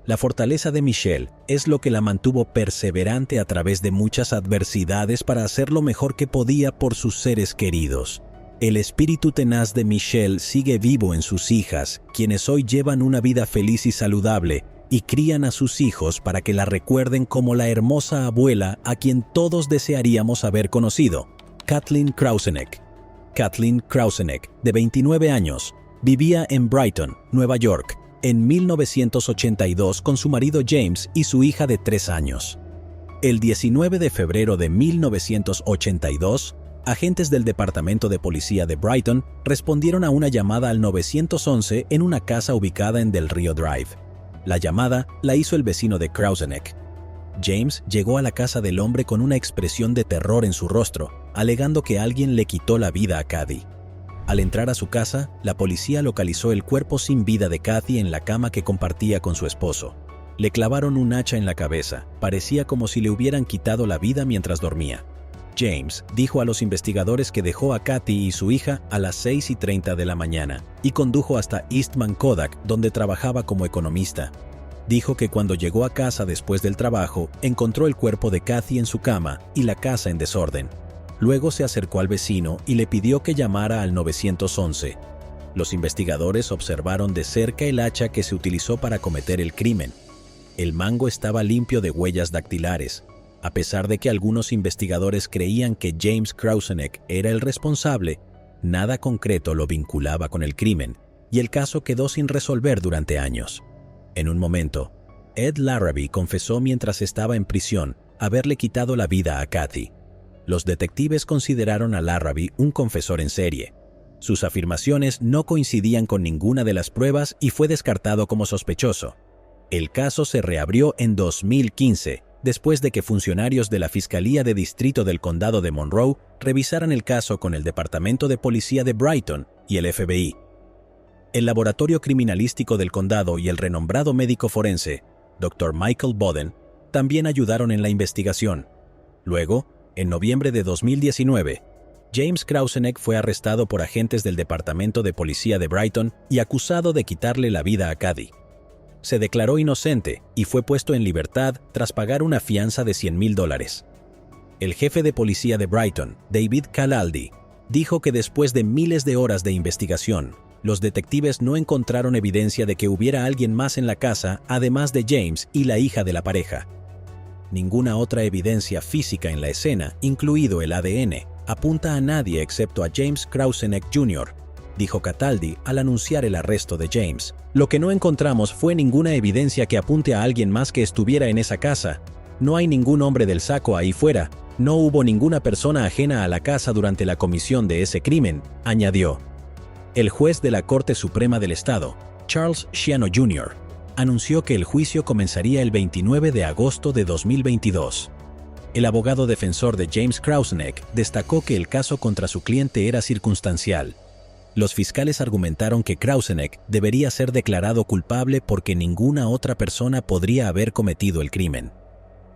La fortaleza de Michelle es lo que la mantuvo perseverante a través de muchas adversidades para hacer lo mejor que podía por sus seres queridos. El espíritu tenaz de Michelle sigue vivo en sus hijas, quienes hoy llevan una vida feliz y saludable y crían a sus hijos para que la recuerden como la hermosa abuela a quien todos desearíamos haber conocido, Kathleen Krauzeneck. Kathleen Krauzeneck, de 29 años, vivía en Brighton, Nueva York, en 1982 con su marido James y su hija de 3 años. El 19 de febrero de 1982, agentes del Departamento de Policía de Brighton respondieron a una llamada al 911 en una casa ubicada en Del Río Drive. La llamada la hizo el vecino de Krauzeneck. James llegó a la casa del hombre con una expresión de terror en su rostro, alegando que alguien le quitó la vida a Kathy. Al entrar a su casa, la policía localizó el cuerpo sin vida de Kathy en la cama que compartía con su esposo. Le clavaron un hacha en la cabeza, parecía como si le hubieran quitado la vida mientras dormía. James dijo a los investigadores que dejó a Kathy y su hija a las 6:30 de la mañana y condujo hasta Eastman Kodak, donde trabajaba como economista. Dijo que cuando llegó a casa después del trabajo, encontró el cuerpo de Kathy en su cama y la casa en desorden. Luego se acercó al vecino y le pidió que llamara al 911. Los investigadores observaron de cerca el hacha que se utilizó para cometer el crimen. El mango estaba limpio de huellas dactilares. A pesar de que algunos investigadores creían que James Krauzeneck era el responsable, nada concreto lo vinculaba con el crimen, y el caso quedó sin resolver durante años. En un momento, Ed Larrabee confesó mientras estaba en prisión haberle quitado la vida a Kathy. Los detectives consideraron a Larrabee un confesor en serie. Sus afirmaciones no coincidían con ninguna de las pruebas y fue descartado como sospechoso. El caso se reabrió en 2015, después de que funcionarios de la Fiscalía de Distrito del Condado de Monroe revisaran el caso con el Departamento de Policía de Brighton y el FBI. El Laboratorio Criminalístico del Condado y el renombrado médico forense, Dr. Michael Boden, también ayudaron en la investigación. Luego, en noviembre de 2019, James Krauzeneck fue arrestado por agentes del Departamento de Policía de Brighton y acusado de quitarle la vida a Kathy. Se declaró inocente y fue puesto en libertad tras pagar una fianza de $100,000. El jefe de policía de Brighton, David Calaldi, dijo que después de miles de horas de investigación, los detectives no encontraron evidencia de que hubiera alguien más en la casa además de James y la hija de la pareja. Ninguna otra evidencia física en la escena, incluido el ADN, apunta a nadie excepto a James Krauzeneck Jr., dijo Cataldi al anunciar el arresto de James. Lo que no encontramos fue ninguna evidencia que apunte a alguien más que estuviera en esa casa. No hay ningún hombre del saco ahí fuera. No hubo ninguna persona ajena a la casa durante la comisión de ese crimen, añadió. El juez de la Corte Suprema del Estado, Charles Schiano Jr., anunció que el juicio comenzaría el 29 de agosto de 2022. El abogado defensor de James Krauzeneck destacó que el caso contra su cliente era circunstancial. Los fiscales argumentaron que Krauzeneck debería ser declarado culpable porque ninguna otra persona podría haber cometido el crimen.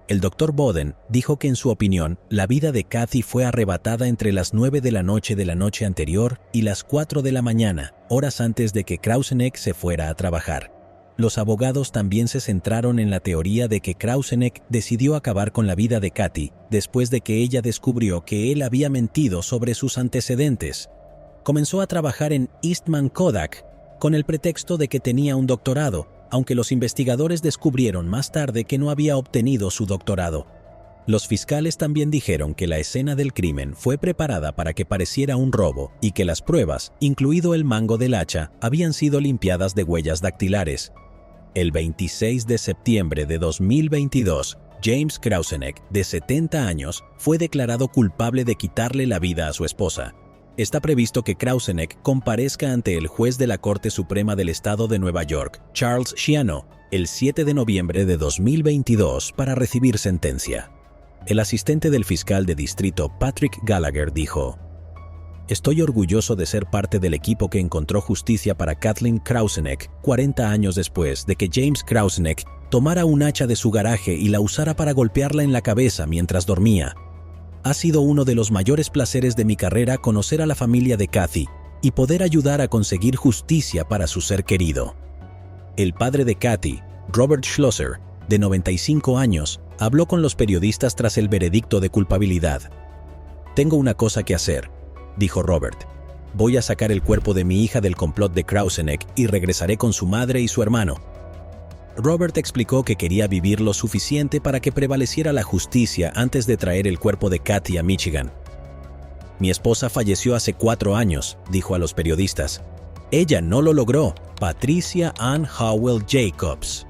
El Dr. Boden dijo que en su opinión, la vida de Kathy fue arrebatada entre las 9 de la noche anterior y las 4 de la mañana, horas antes de que Krauzeneck se fuera a trabajar. Los abogados también se centraron en la teoría de que Krauzeneck decidió acabar con la vida de Kathy después de que ella descubrió que él había mentido sobre sus antecedentes. Comenzó a trabajar en Eastman Kodak con el pretexto de que tenía un doctorado, aunque los investigadores descubrieron más tarde que no había obtenido su doctorado. Los fiscales también dijeron que la escena del crimen fue preparada para que pareciera un robo y que las pruebas, incluido el mango del hacha, habían sido limpiadas de huellas dactilares. El 26 de septiembre de 2022, James Krauzeneck, de 70 años, fue declarado culpable de quitarle la vida a su esposa. Está previsto que Krauzeneck comparezca ante el juez de la Corte Suprema del Estado de Nueva York, Charles Schiano, el 7 de noviembre de 2022 para recibir sentencia. El asistente del fiscal de distrito, Patrick Gallagher, dijo: «Estoy orgulloso de ser parte del equipo que encontró justicia para Kathleen Krauzeneck 40 años después de que James Krauzeneck tomara un hacha de su garaje y la usara para golpearla en la cabeza mientras dormía. Ha sido uno de los mayores placeres de mi carrera conocer a la familia de Kathy y poder ayudar a conseguir justicia para su ser querido». El padre de Kathy, Robert Schlosser, de 95 años, habló con los periodistas tras el veredicto de culpabilidad. «Tengo una cosa que hacer», dijo Robert. «Voy a sacar el cuerpo de mi hija del complot de Krauseneck y regresaré con su madre y su hermano». Robert explicó que quería vivir lo suficiente para que prevaleciera la justicia antes de traer el cuerpo de Kathy a Michigan. «Mi esposa falleció hace 4 años», dijo a los periodistas. «Ella no lo logró, Patricia Ann Howell Jacobs».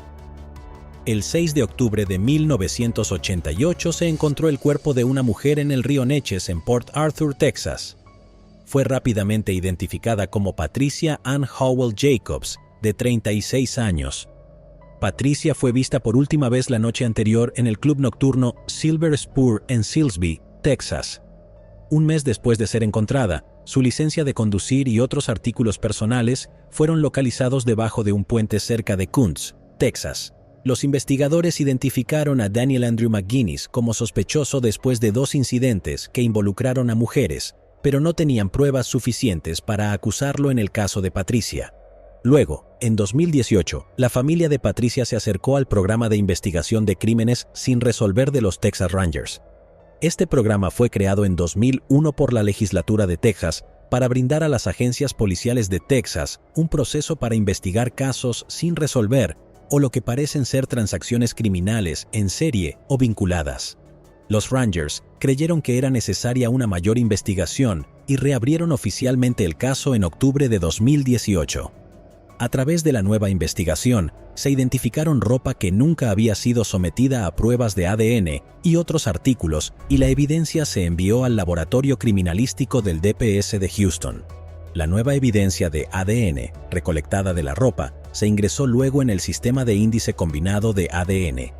El 6 de octubre de 1988 se encontró el cuerpo de una mujer en el río Neches en Port Arthur, Texas. Fue rápidamente identificada como Patricia Ann Howell Jacobs, de 36 años. Patricia fue vista por última vez la noche anterior en el club nocturno Silver Spur en Silsbee, Texas. Un mes después de ser encontrada, su licencia de conducir y otros artículos personales fueron localizados debajo de un puente cerca de Kuntz, Texas. Los investigadores identificaron a Daniel Andrew McGuinness como sospechoso después de 2 incidentes que involucraron a mujeres, pero no tenían pruebas suficientes para acusarlo en el caso de Patricia. Luego, en 2018, la familia de Patricia se acercó al programa de investigación de crímenes sin resolver de los Texas Rangers. Este programa fue creado en 2001 por la legislatura de Texas para brindar a las agencias policiales de Texas un proceso para investigar casos sin resolver o lo que parecen ser transacciones criminales en serie o vinculadas. Los Rangers creyeron que era necesaria una mayor investigación y reabrieron oficialmente el caso en octubre de 2018. A través de la nueva investigación, se identificaron ropa que nunca había sido sometida a pruebas de ADN y otros artículos, y la evidencia se envió al laboratorio criminalístico del DPS de Houston. La nueva evidencia de ADN, recolectada de la ropa, se ingresó luego en el sistema de índice combinado de ADN.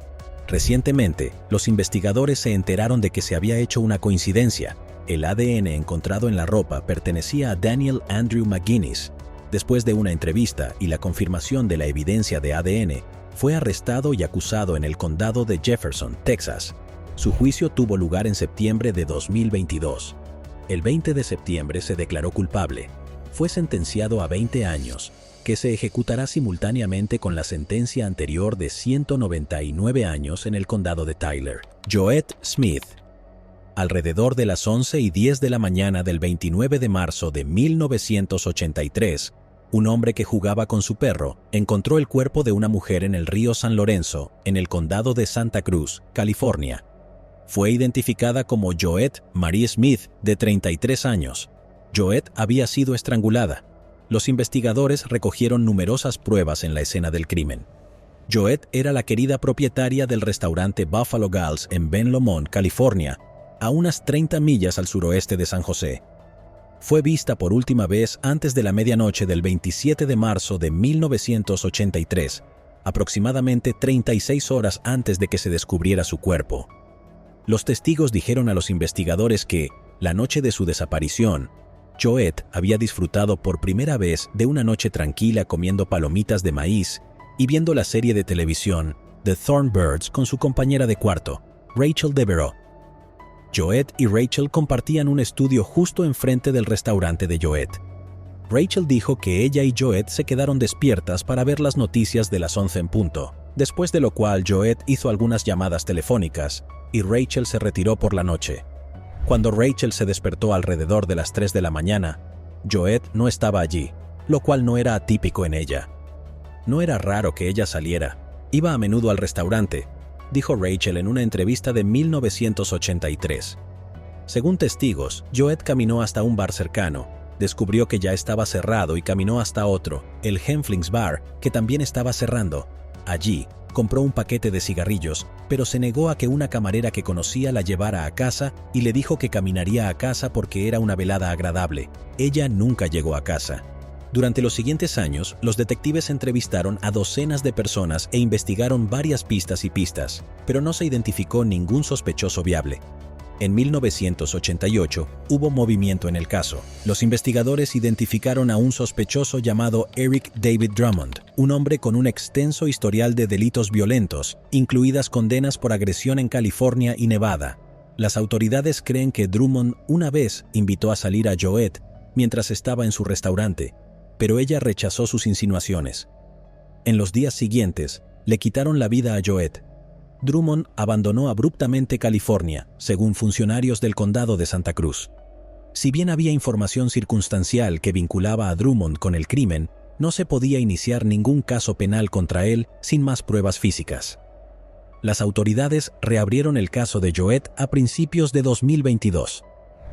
Recientemente, los investigadores se enteraron de que se había hecho una coincidencia. El ADN encontrado en la ropa pertenecía a Daniel Andrew McGuinness. Después de una entrevista y la confirmación de la evidencia de ADN, fue arrestado y acusado en el condado de Jefferson, Texas. Su juicio tuvo lugar en septiembre de 2022. El 20 de septiembre se declaró culpable. Fue sentenciado a 20 años, que se ejecutará simultáneamente con la sentencia anterior de 199 años en el condado de Tyler. Joette Smith. Alrededor de las 11:10 de la mañana del 29 de marzo de 1983, un hombre que jugaba con su perro encontró el cuerpo de una mujer en el río San Lorenzo, en el condado de Santa Cruz, California. Fue identificada como Joette Marie Smith, de 33 años. Joette había sido estrangulada. Los investigadores recogieron numerosas pruebas en la escena del crimen. Joette era la querida propietaria del restaurante Buffalo Gals en Ben Lomond, California, a unas 30 millas al suroeste de San José. Fue vista por última vez antes de la medianoche del 27 de marzo de 1983, aproximadamente 36 horas antes de que se descubriera su cuerpo. Los testigos dijeron a los investigadores que, la noche de su desaparición, Joette había disfrutado por primera vez de una noche tranquila comiendo palomitas de maíz y viendo la serie de televisión The Thornbirds con su compañera de cuarto, Rachel Devereaux. Joette y Rachel compartían un estudio justo enfrente del restaurante de Joette. Rachel dijo que ella y Joette se quedaron despiertas para ver las noticias de las 11 en punto, después de lo cual Joette hizo algunas llamadas telefónicas y Rachel se retiró por la noche. Cuando Rachel se despertó alrededor de las 3 de la mañana, Joette no estaba allí, lo cual no era atípico en ella. No era raro que ella saliera. Iba a menudo al restaurante, dijo Rachel en una entrevista de 1983. Según testigos, Joette caminó hasta un bar cercano, descubrió que ya estaba cerrado y caminó hasta otro, el Hemflings Bar, que también estaba cerrando. Allí, compró un paquete de cigarrillos, pero se negó a que una camarera que conocía la llevara a casa y le dijo que caminaría a casa porque era una velada agradable. Ella nunca llegó a casa. Durante los siguientes años, los detectives entrevistaron a docenas de personas e investigaron varias pistas, pero no se identificó ningún sospechoso viable. En 1988 hubo movimiento en el caso. Los investigadores identificaron a un sospechoso llamado Eric David Drummond, un hombre con un extenso historial de delitos violentos, incluidas condenas por agresión en California y Nevada. Las autoridades creen que Drummond una vez invitó a salir a Joette mientras estaba en su restaurante, pero ella rechazó sus insinuaciones. En los días siguientes, Le quitaron la vida a Joette. Drummond abandonó abruptamente California, según funcionarios del condado de Santa Cruz. Si bien había información circunstancial que vinculaba a Drummond con el crimen, no se podía iniciar ningún caso penal contra él sin más pruebas físicas. Las autoridades reabrieron el caso de Joette a principios de 2022.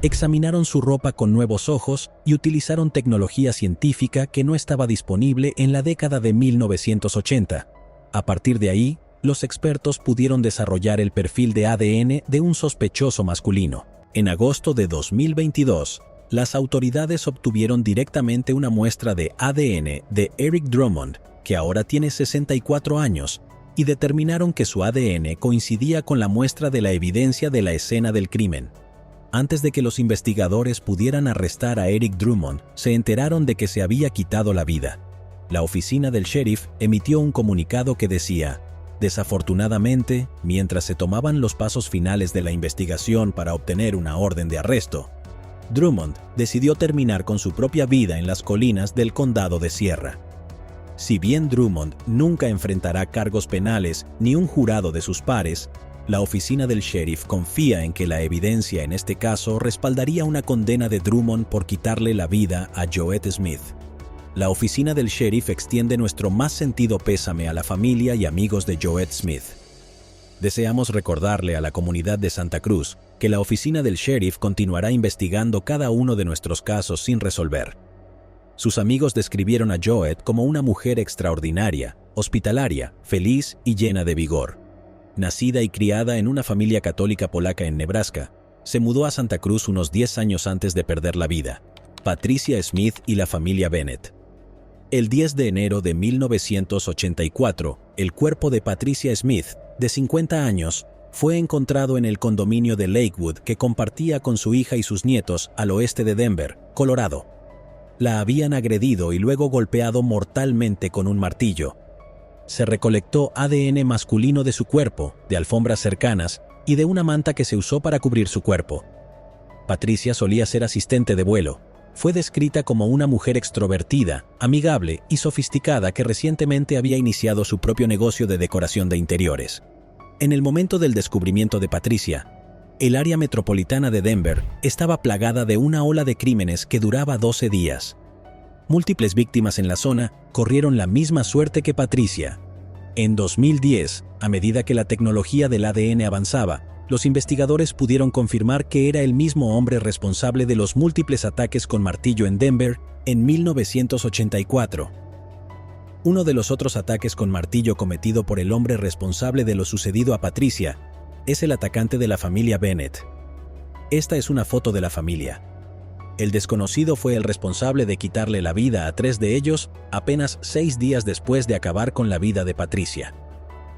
Examinaron su ropa con nuevos ojos y utilizaron tecnología científica que no estaba disponible en la década de 1980. A partir de ahí, los expertos pudieron desarrollar el perfil de ADN de un sospechoso masculino. En agosto de 2022, las autoridades obtuvieron directamente una muestra de ADN de Eric Drummond, que ahora tiene 64 años, y determinaron que su ADN coincidía con la muestra de la evidencia de la escena del crimen. Antes de que los investigadores pudieran arrestar a Eric Drummond, se enteraron de que se había quitado la vida. La oficina del sheriff emitió un comunicado que decía: desafortunadamente, mientras se tomaban los pasos finales de la investigación para obtener una orden de arresto, Drummond decidió terminar con su propia vida en las colinas del condado de Sierra. Si bien Drummond nunca enfrentará cargos penales ni un jurado de sus pares, la oficina del sheriff confía en que la evidencia en este caso respaldaría una condena de Drummond por quitarle la vida a Joette Smith. La oficina del sheriff extiende nuestro más sentido pésame a la familia y amigos de Joette Smith. Deseamos recordarle a la comunidad de Santa Cruz que la oficina del sheriff continuará investigando cada uno de nuestros casos sin resolver. Sus amigos describieron a Joette como una mujer extraordinaria, hospitalaria, feliz y llena de vigor. Nacida y criada en una familia católica polaca en Nebraska, se mudó a Santa Cruz unos 10 años antes de perder la vida. Patricia Smith y la familia Bennett. El 10 de enero de 1984, el cuerpo de Patricia Smith, de 50 años, fue encontrado en el condominio de Lakewood que compartía con su hija y sus nietos al oeste de Denver, Colorado. La habían agredido y luego golpeado mortalmente con un martillo. Se recolectó ADN masculino de su cuerpo, de alfombras cercanas y de una manta que se usó para cubrir su cuerpo. Patricia solía ser asistente de vuelo. Fue descrita como una mujer extrovertida, amigable y sofisticada que recientemente había iniciado su propio negocio de decoración de interiores. En el momento del descubrimiento de Patricia, el área metropolitana de Denver estaba plagada de una ola de crímenes que duraba 12 días. Múltiples víctimas en la zona corrieron la misma suerte que Patricia. En 2010, a medida que la tecnología del ADN avanzaba, los investigadores pudieron confirmar que era el mismo hombre responsable de los múltiples ataques con martillo en Denver en 1984. Uno de los otros ataques con martillo cometido por el hombre responsable de lo sucedido a Patricia es el atacante de la familia Bennett. Esta es una foto de la familia. El desconocido fue el responsable de quitarle la vida a 3 de ellos apenas 6 días después de acabar con la vida de Patricia.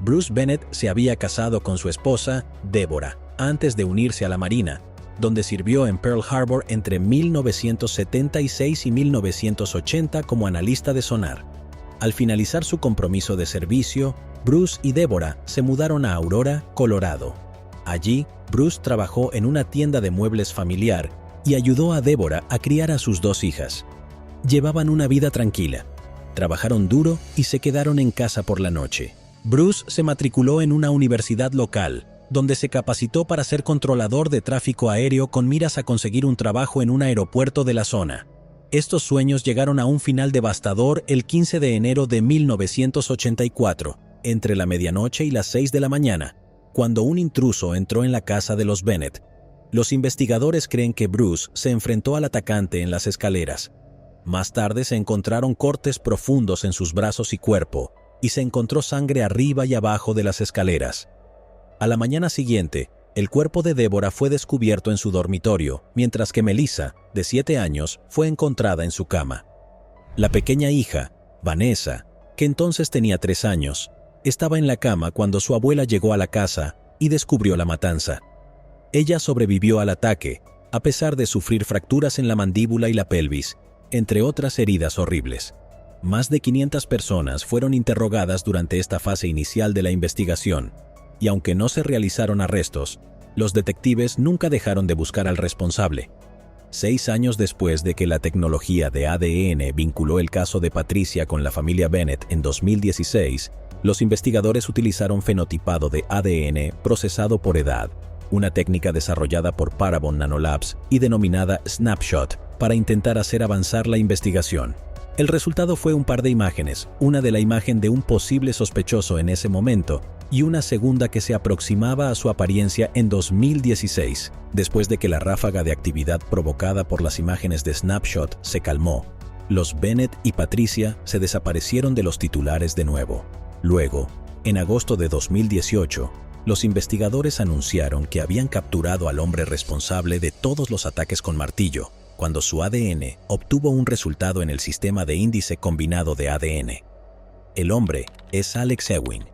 Bruce Bennett se había casado con su esposa, Deborah, antes de unirse a la Marina, donde sirvió en Pearl Harbor entre 1976 y 1980 como analista de sonar. Al finalizar su compromiso de servicio, Bruce y Deborah se mudaron a Aurora, Colorado. Allí, Bruce trabajó en una tienda de muebles familiar y ayudó a Deborah a criar a sus 2 hijas. Llevaban una vida tranquila, trabajaron duro y se quedaron en casa por la noche. Bruce se matriculó en una universidad local, donde se capacitó para ser controlador de tráfico aéreo con miras a conseguir un trabajo en un aeropuerto de la zona. Estos sueños llegaron a un final devastador el 15 de enero de 1984, entre la medianoche y las 6 de la mañana, cuando un intruso entró en la casa de los Bennett. Los investigadores creen que Bruce se enfrentó al atacante en las escaleras. Más tarde se encontraron cortes profundos en sus brazos y cuerpo, y se encontró sangre arriba y abajo de las escaleras. A la mañana siguiente, el cuerpo de Deborah fue descubierto en su dormitorio, mientras que Melissa, de 7 años, fue encontrada en su cama. La pequeña hija, Vanessa, que entonces tenía 3 años, estaba en la cama cuando su abuela llegó a la casa y descubrió la matanza. Ella sobrevivió al ataque, a pesar de sufrir fracturas en la mandíbula y la pelvis, entre otras heridas horribles. Más de 500 personas fueron interrogadas durante esta fase inicial de la investigación, y aunque no se realizaron arrestos, los detectives nunca dejaron de buscar al responsable. 6 años después de que la tecnología de ADN vinculó el caso de Patricia con la familia Bennett en 2016, Los investigadores utilizaron fenotipado de ADN procesado por edad, una técnica desarrollada por Parabon Nanolabs y denominada Snapshot, para intentar hacer avanzar la investigación. El resultado fue un par de imágenes, una de la imagen de un posible sospechoso en ese momento y una segunda que se aproximaba a su apariencia en 2016, después de que la ráfaga de actividad provocada por las imágenes de Snapshot se calmó. Los Bennett y Patricia se desaparecieron de los titulares de nuevo. Luego, en agosto de 2018, los investigadores anunciaron que habían capturado al hombre responsable de todos los ataques con martillo, cuando su ADN obtuvo un resultado en el sistema de índice combinado de ADN. El hombre es Alex Ewing.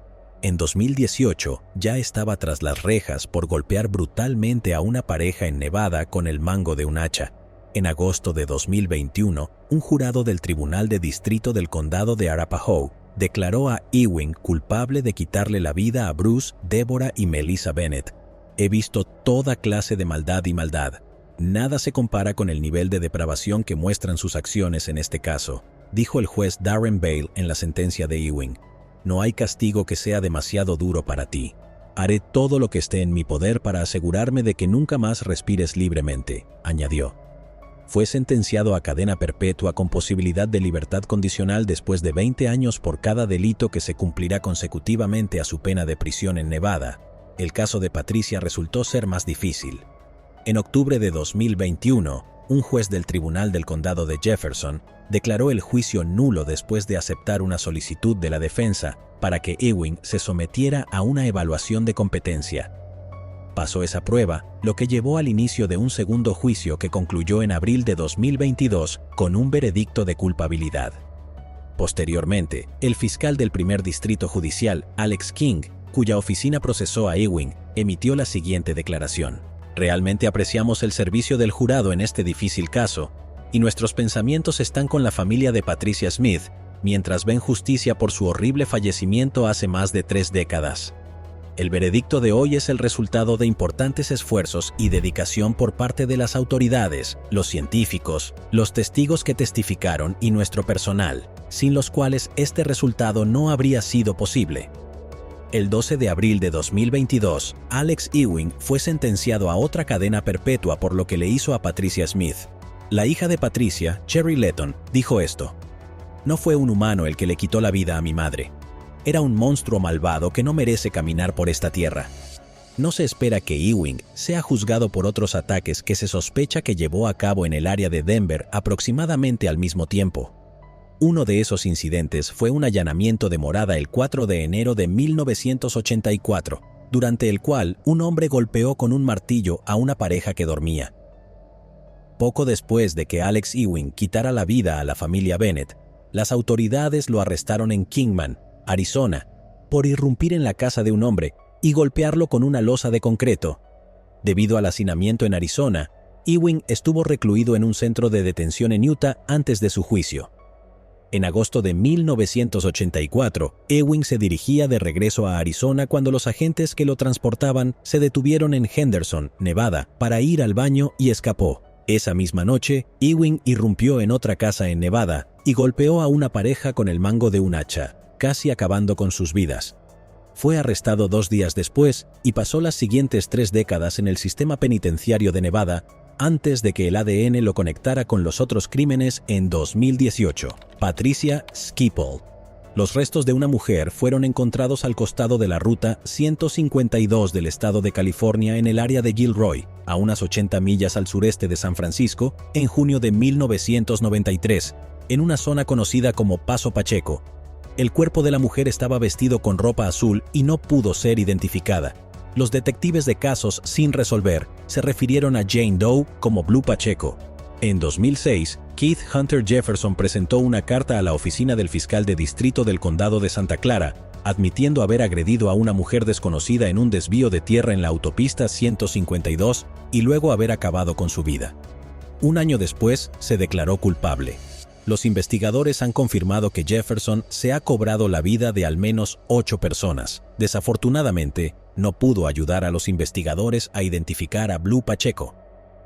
En 2018 ya estaba tras las rejas por golpear brutalmente a una pareja en Nevada con el mango de un hacha. En agosto de 2021, un jurado del Tribunal de Distrito del Condado de Arapahoe declaró a Ewing culpable de quitarle la vida a Bruce, Deborah y Melissa Bennett. He visto toda clase de maldad y maldad. Nada se compara con el nivel de depravación que muestran sus acciones en este caso, dijo el juez Darren Bale en la sentencia de Ewing. No hay castigo que sea demasiado duro para ti. Haré todo lo que esté en mi poder para asegurarme de que nunca más respires libremente, añadió. Fue sentenciado a cadena perpetua con posibilidad de libertad condicional después de 20 años por cada delito que se cumplirá consecutivamente a su pena de prisión en Nevada. El caso de Patricia resultó ser más difícil. En octubre de 2021, un juez del Tribunal del Condado de Jefferson declaró el juicio nulo después de aceptar una solicitud de la defensa para que Ewing se sometiera a una evaluación de competencia. Pasó esa prueba, lo que llevó al inicio de un segundo juicio que concluyó en abril de 2022 con un veredicto de culpabilidad. Posteriormente, el fiscal del primer distrito judicial, Alex King, cuya oficina procesó a Ewing, emitió la siguiente declaración. Realmente apreciamos el servicio del jurado en este difícil caso, y nuestros pensamientos están con la familia de Patricia Smith, mientras ven justicia por su horrible fallecimiento hace más de 3 décadas. El veredicto de hoy es el resultado de importantes esfuerzos y dedicación por parte de las autoridades, los científicos, los testigos que testificaron y nuestro personal, sin los cuales este resultado no habría sido posible. El 12 de abril de 2022, Alex Ewing fue sentenciado a otra cadena perpetua por lo que le hizo a Patricia Smith. La hija de Patricia, Cherry Letton, dijo esto. No fue un humano el que le quitó la vida a mi madre. Era un monstruo malvado que no merece caminar por esta tierra. No se espera que Ewing sea juzgado por otros ataques que se sospecha que llevó a cabo en el área de Denver aproximadamente al mismo tiempo. Uno de esos incidentes fue un allanamiento de morada el 4 de enero de 1984, durante el cual un hombre golpeó con un martillo a una pareja que dormía. Poco después de que Alex Ewing quitara la vida a la familia Bennett, las autoridades lo arrestaron en Kingman, Arizona, por irrumpir en la casa de un hombre y golpearlo con una losa de concreto. Debido al hacinamiento en Arizona, Ewing estuvo recluido en un centro de detención en Utah antes de su juicio. En agosto de 1984, Ewing se dirigía de regreso a Arizona cuando los agentes que lo transportaban se detuvieron en Henderson, Nevada, para ir al baño y escapó. Esa misma noche, Ewing irrumpió en otra casa en Nevada y golpeó a una pareja con el mango de un hacha, casi acabando con sus vidas. Fue arrestado 2 días después y pasó las siguientes 3 décadas en el sistema penitenciario de Nevada antes de que el ADN lo conectara con los otros crímenes en 2018. Patricia Skipple. Los restos de una mujer fueron encontrados al costado de la ruta 152 del estado de California en el área de Gilroy, a unas 80 millas al sureste de San Francisco, en junio de 1993, en una zona conocida como Paso Pacheco. El cuerpo de la mujer estaba vestido con ropa azul y no pudo ser identificada. Los detectives de casos sin resolver se refirieron a Jane Doe como Blue Pacheco. En 2006, Keith Hunter Jefferson presentó una carta a la oficina del fiscal de distrito del condado de Santa Clara, admitiendo haber agredido a una mujer desconocida en un desvío de tierra en la autopista 152 y luego haber acabado con su vida. Un año después, se declaró culpable. Los investigadores han confirmado que Jefferson se ha cobrado la vida de al menos 8 personas. Desafortunadamente, no pudo ayudar a los investigadores a identificar a Blue Pacheco.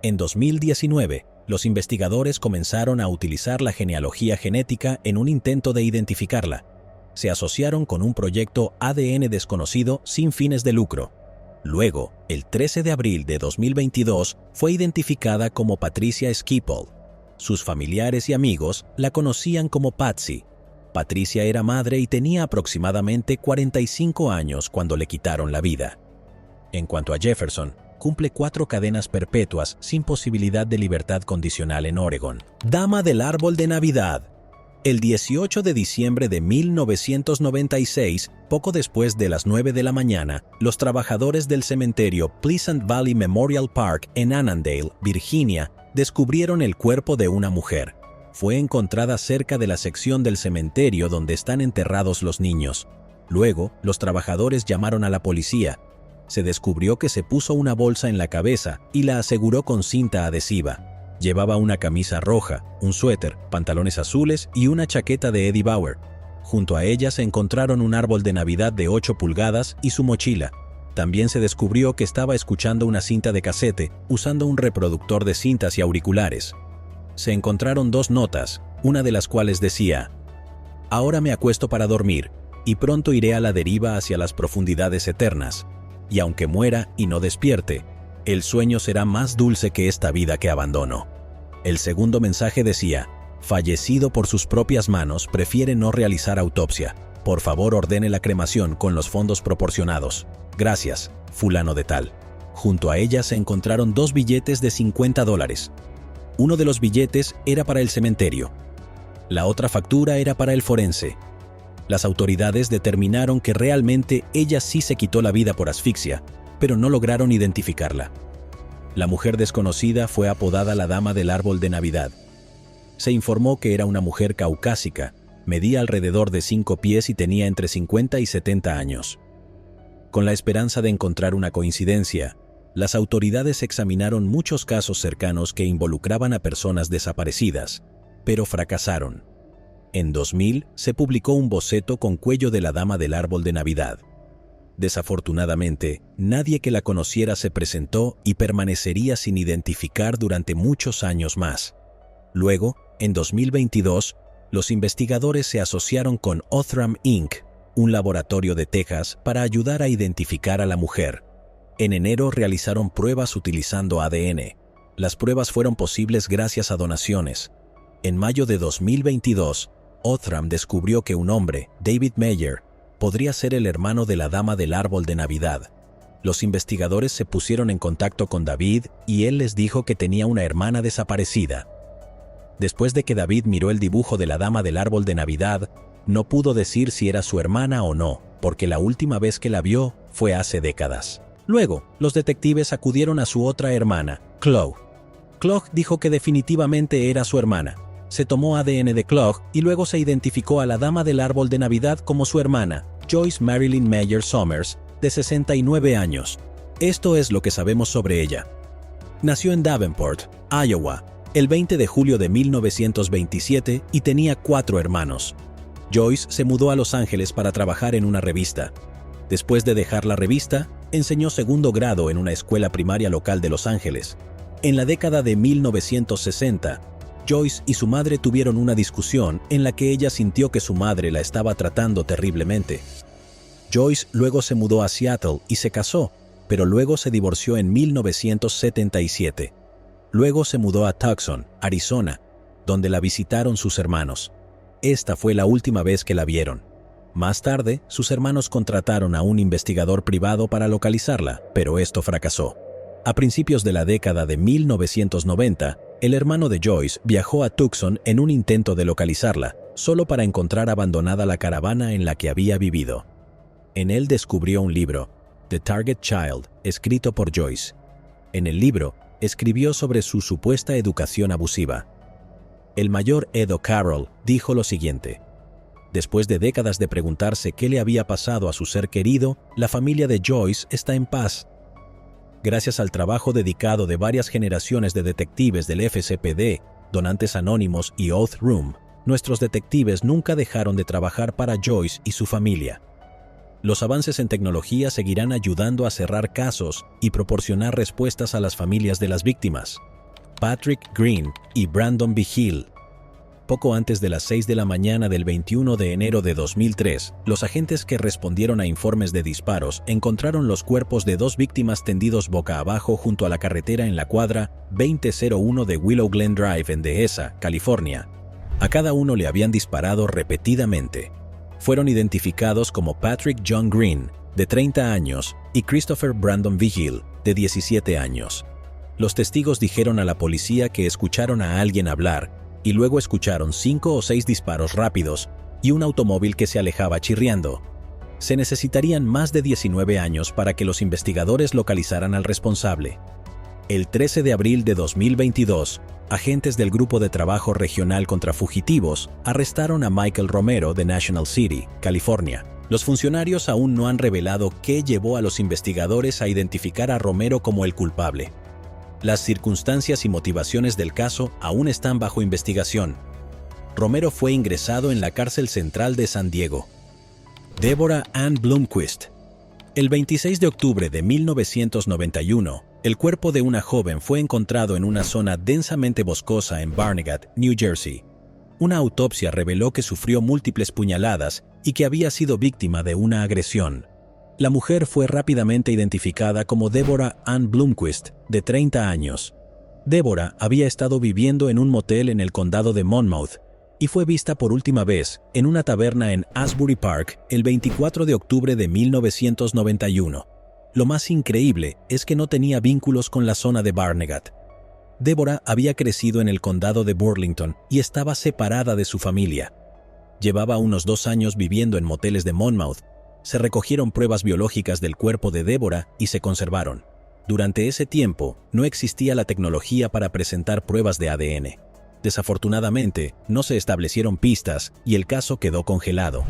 En 2019, los investigadores comenzaron a utilizar la genealogía genética en un intento de identificarla. se asociaron con un proyecto ADN desconocido sin fines de lucro. Luego, el 13 de abril de 2022, fue identificada como Patricia Schiphol. Sus familiares y amigos la conocían como Patsy. Patricia era madre y tenía aproximadamente 45 años cuando le quitaron la vida. En cuanto a Jefferson, cumple 4 cadenas perpetuas sin posibilidad de libertad condicional en Oregon. Dama del árbol de Navidad. El 18 de diciembre de 1996, poco después de las 9 de la mañana, los trabajadores del cementerio Pleasant Valley Memorial Park en Annandale, Virginia, descubrieron el cuerpo de una mujer. Fue encontrada cerca de la sección del cementerio donde están enterrados los niños. Luego, los trabajadores llamaron a la policía. Se descubrió que se puso una bolsa en la cabeza y la aseguró con cinta adhesiva. Llevaba una camisa roja, un suéter, pantalones azules y una chaqueta de Eddie Bauer. Junto a ella se encontraron un árbol de Navidad de 8 pulgadas y su mochila. También se descubrió que estaba escuchando una cinta de casete, usando un reproductor de cintas y auriculares. Se encontraron 2 notas, una de las cuales decía: «Ahora me acuesto para dormir, y pronto iré a la deriva hacia las profundidades eternas. Y aunque muera y no despierte, el sueño será más dulce que esta vida que abandono». El segundo mensaje decía: «Fallecido por sus propias manos, prefiere no realizar autopsia. Por favor, ordene la cremación con los fondos proporcionados. Gracias, fulano de tal». Junto a ella se encontraron 2 billetes de $50. Uno de los billetes era para el cementerio. La otra factura era para el forense. Las autoridades determinaron que realmente ella sí se quitó la vida por asfixia, pero no lograron identificarla. La mujer desconocida fue apodada la Dama del Árbol de Navidad. Se informó que era una mujer caucásica, medía alrededor de 5 pies y tenía entre 50 y 70 años. Con la esperanza de encontrar una coincidencia, las autoridades examinaron muchos casos cercanos que involucraban a personas desaparecidas, pero fracasaron. En 2000 se publicó un boceto con cuello de la Dama del Árbol de Navidad. Desafortunadamente, nadie que la conociera se presentó y permanecería sin identificar durante muchos años más. Luego, en 2022, los investigadores se asociaron con Othram Inc., un laboratorio de Texas, para ayudar a identificar a la mujer. En enero realizaron pruebas utilizando ADN. Las pruebas fueron posibles gracias a donaciones. En mayo de 2022, Othram descubrió que un hombre, David Meyer, podría ser el hermano de la Dama del Árbol de Navidad. Los investigadores se pusieron en contacto con David y él les dijo que tenía una hermana desaparecida. Después de que David miró el dibujo de la Dama del Árbol de Navidad, no pudo decir si era su hermana o no, porque la última vez que la vio fue hace décadas. Luego, los detectives acudieron a su otra hermana, Chloe. Chloe dijo que definitivamente era su hermana. Se tomó ADN de Chloe y luego se identificó a la Dama del Árbol de Navidad como su hermana, Joyce Marilyn Meyer Somers, de 69 años. Esto es lo que sabemos sobre ella. Nació en Davenport, Iowa, el 20 de julio de 1927 y tenía 4 hermanos. Joyce se mudó a Los Ángeles para trabajar en una revista. Después de dejar la revista, enseñó segundo grado en una escuela primaria local de Los Ángeles. En la década de 1960, Joyce y su madre tuvieron una discusión en la que ella sintió que su madre la estaba tratando terriblemente. Joyce luego se mudó a Seattle y se casó, pero luego se divorció en 1977. Luego se mudó a Tucson, Arizona, donde la visitaron sus hermanos. Esta fue la última vez que la vieron. Más tarde, sus hermanos contrataron a un investigador privado para localizarla, pero esto fracasó. A principios de la década de 1990, el hermano de Joyce viajó a Tucson en un intento de localizarla, solo para encontrar abandonada la caravana en la que había vivido. En él descubrió un libro, The Target Child, escrito por Joyce. En el libro, escribió sobre su supuesta educación abusiva. El mayor Ed O'Carroll dijo lo siguiente: después de décadas de preguntarse qué le había pasado a su ser querido, la familia de Joyce está en paz. Gracias al trabajo dedicado de varias generaciones de detectives del FCPD, Donantes Anónimos y Oath Room, nuestros detectives nunca dejaron de trabajar para Joyce y su familia. Los avances en tecnología seguirán ayudando a cerrar casos y proporcionar respuestas a las familias de las víctimas. Patrick Green y Brandon Vigil. Poco antes de las 6 de la mañana del 21 de enero de 2003, los agentes que respondieron a informes de disparos encontraron los cuerpos de 2 víctimas tendidos boca abajo junto a la carretera en la cuadra 2001 de Willow Glen Drive en Dehesa, California. A cada uno le habían disparado repetidamente. Fueron identificados como Patrick John Green, de 30 años, y Christopher Brandon Vigil, de 17 años. Los testigos dijeron a la policía que escucharon a alguien hablar y luego escucharon 5 o 6 disparos rápidos y un automóvil que se alejaba chirriando. Se necesitarían más de 19 años para que los investigadores localizaran al responsable. El 13 de abril de 2022, agentes del Grupo de Trabajo Regional contra Fugitivos arrestaron a Michael Romero de National City, California. Los funcionarios aún no han revelado qué llevó a los investigadores a identificar a Romero como el culpable. Las circunstancias y motivaciones del caso aún están bajo investigación. Romero fue ingresado en la cárcel central de San Diego. Deborah Ann Blomquist. El 26 de octubre de 1991, el cuerpo de una joven fue encontrado en una zona densamente boscosa en Barnegat, New Jersey. Una autopsia reveló que sufrió múltiples puñaladas y que había sido víctima de una agresión. La mujer fue rápidamente identificada como Deborah Ann Blomquist, de 30 años. Deborah había estado viviendo en un motel en el condado de Monmouth y fue vista por última vez en una taberna en Asbury Park el 24 de octubre de 1991. Lo más increíble es que no tenía vínculos con la zona de Barnegat. Deborah había crecido en el condado de Burlington y estaba separada de su familia. Llevaba unos 2 años viviendo en moteles de Monmouth. Se recogieron pruebas biológicas del cuerpo de Deborah y se conservaron. Durante ese tiempo, no existía la tecnología para presentar pruebas de ADN. Desafortunadamente, no se establecieron pistas y el caso quedó congelado.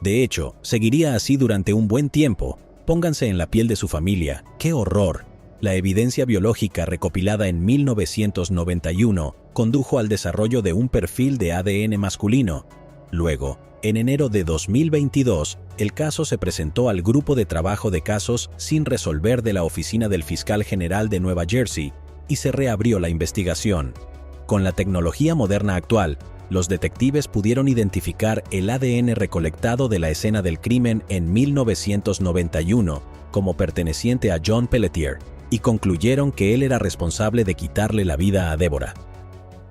De hecho, seguiría así durante un buen tiempo. Pónganse en la piel de su familia. ¡Qué horror! La evidencia biológica recopilada en 1991 condujo al desarrollo de un perfil de ADN masculino. Luego, en enero de 2022, el caso se presentó al Grupo de Trabajo de Casos sin resolver de la Oficina del Fiscal General de Nueva Jersey y se reabrió la investigación. Con la tecnología moderna actual, los detectives pudieron identificar el ADN recolectado de la escena del crimen en 1991 como perteneciente a John Pelletier y concluyeron que él era responsable de quitarle la vida a Deborah.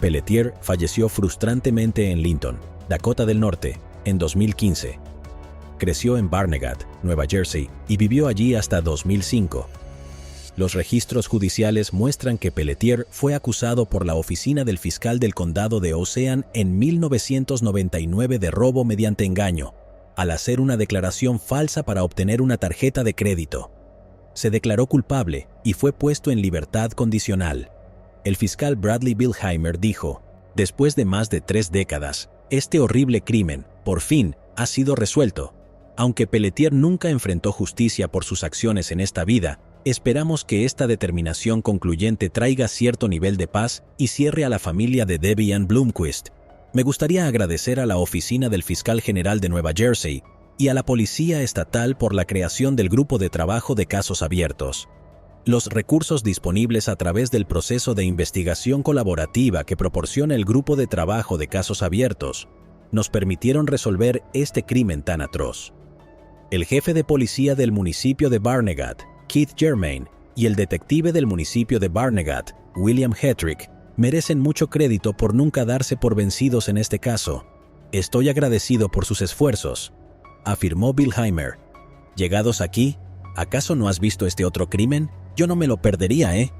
Pelletier falleció frustrantemente en Linton, Dakota del Norte, en 2015. Creció en Barnegat, Nueva Jersey, y vivió allí hasta 2005. Los registros judiciales muestran que Pelletier fue acusado por la oficina del fiscal del condado de Ocean en 1999 de robo mediante engaño, al hacer una declaración falsa para obtener una tarjeta de crédito. Se declaró culpable y fue puesto en libertad condicional. El fiscal Bradley Bilheimer dijo: "Después de más de 3 décadas, este horrible crimen, por fin, ha sido resuelto. Aunque Pelletier nunca enfrentó justicia por sus acciones en esta vida, esperamos que esta determinación concluyente traiga cierto nivel de paz y cierre a la familia de Debbie Ann Blomquist. Me gustaría agradecer a la Oficina del Fiscal General de Nueva Jersey y a la Policía Estatal por la creación del Grupo de Trabajo de Casos Abiertos. Los recursos disponibles a través del proceso de investigación colaborativa que proporciona el Grupo de Trabajo de Casos Abiertos nos permitieron resolver este crimen tan atroz". El jefe de policía del municipio de Barnegat, Keith Germain, y el detective del municipio de Barnegat, William Hetrick, merecen mucho crédito por nunca darse por vencidos en este caso. "Estoy agradecido por sus esfuerzos", afirmó Bilheimer. Llegados aquí, ¿acaso no has visto este otro crimen? Yo no me lo perdería, ¿eh?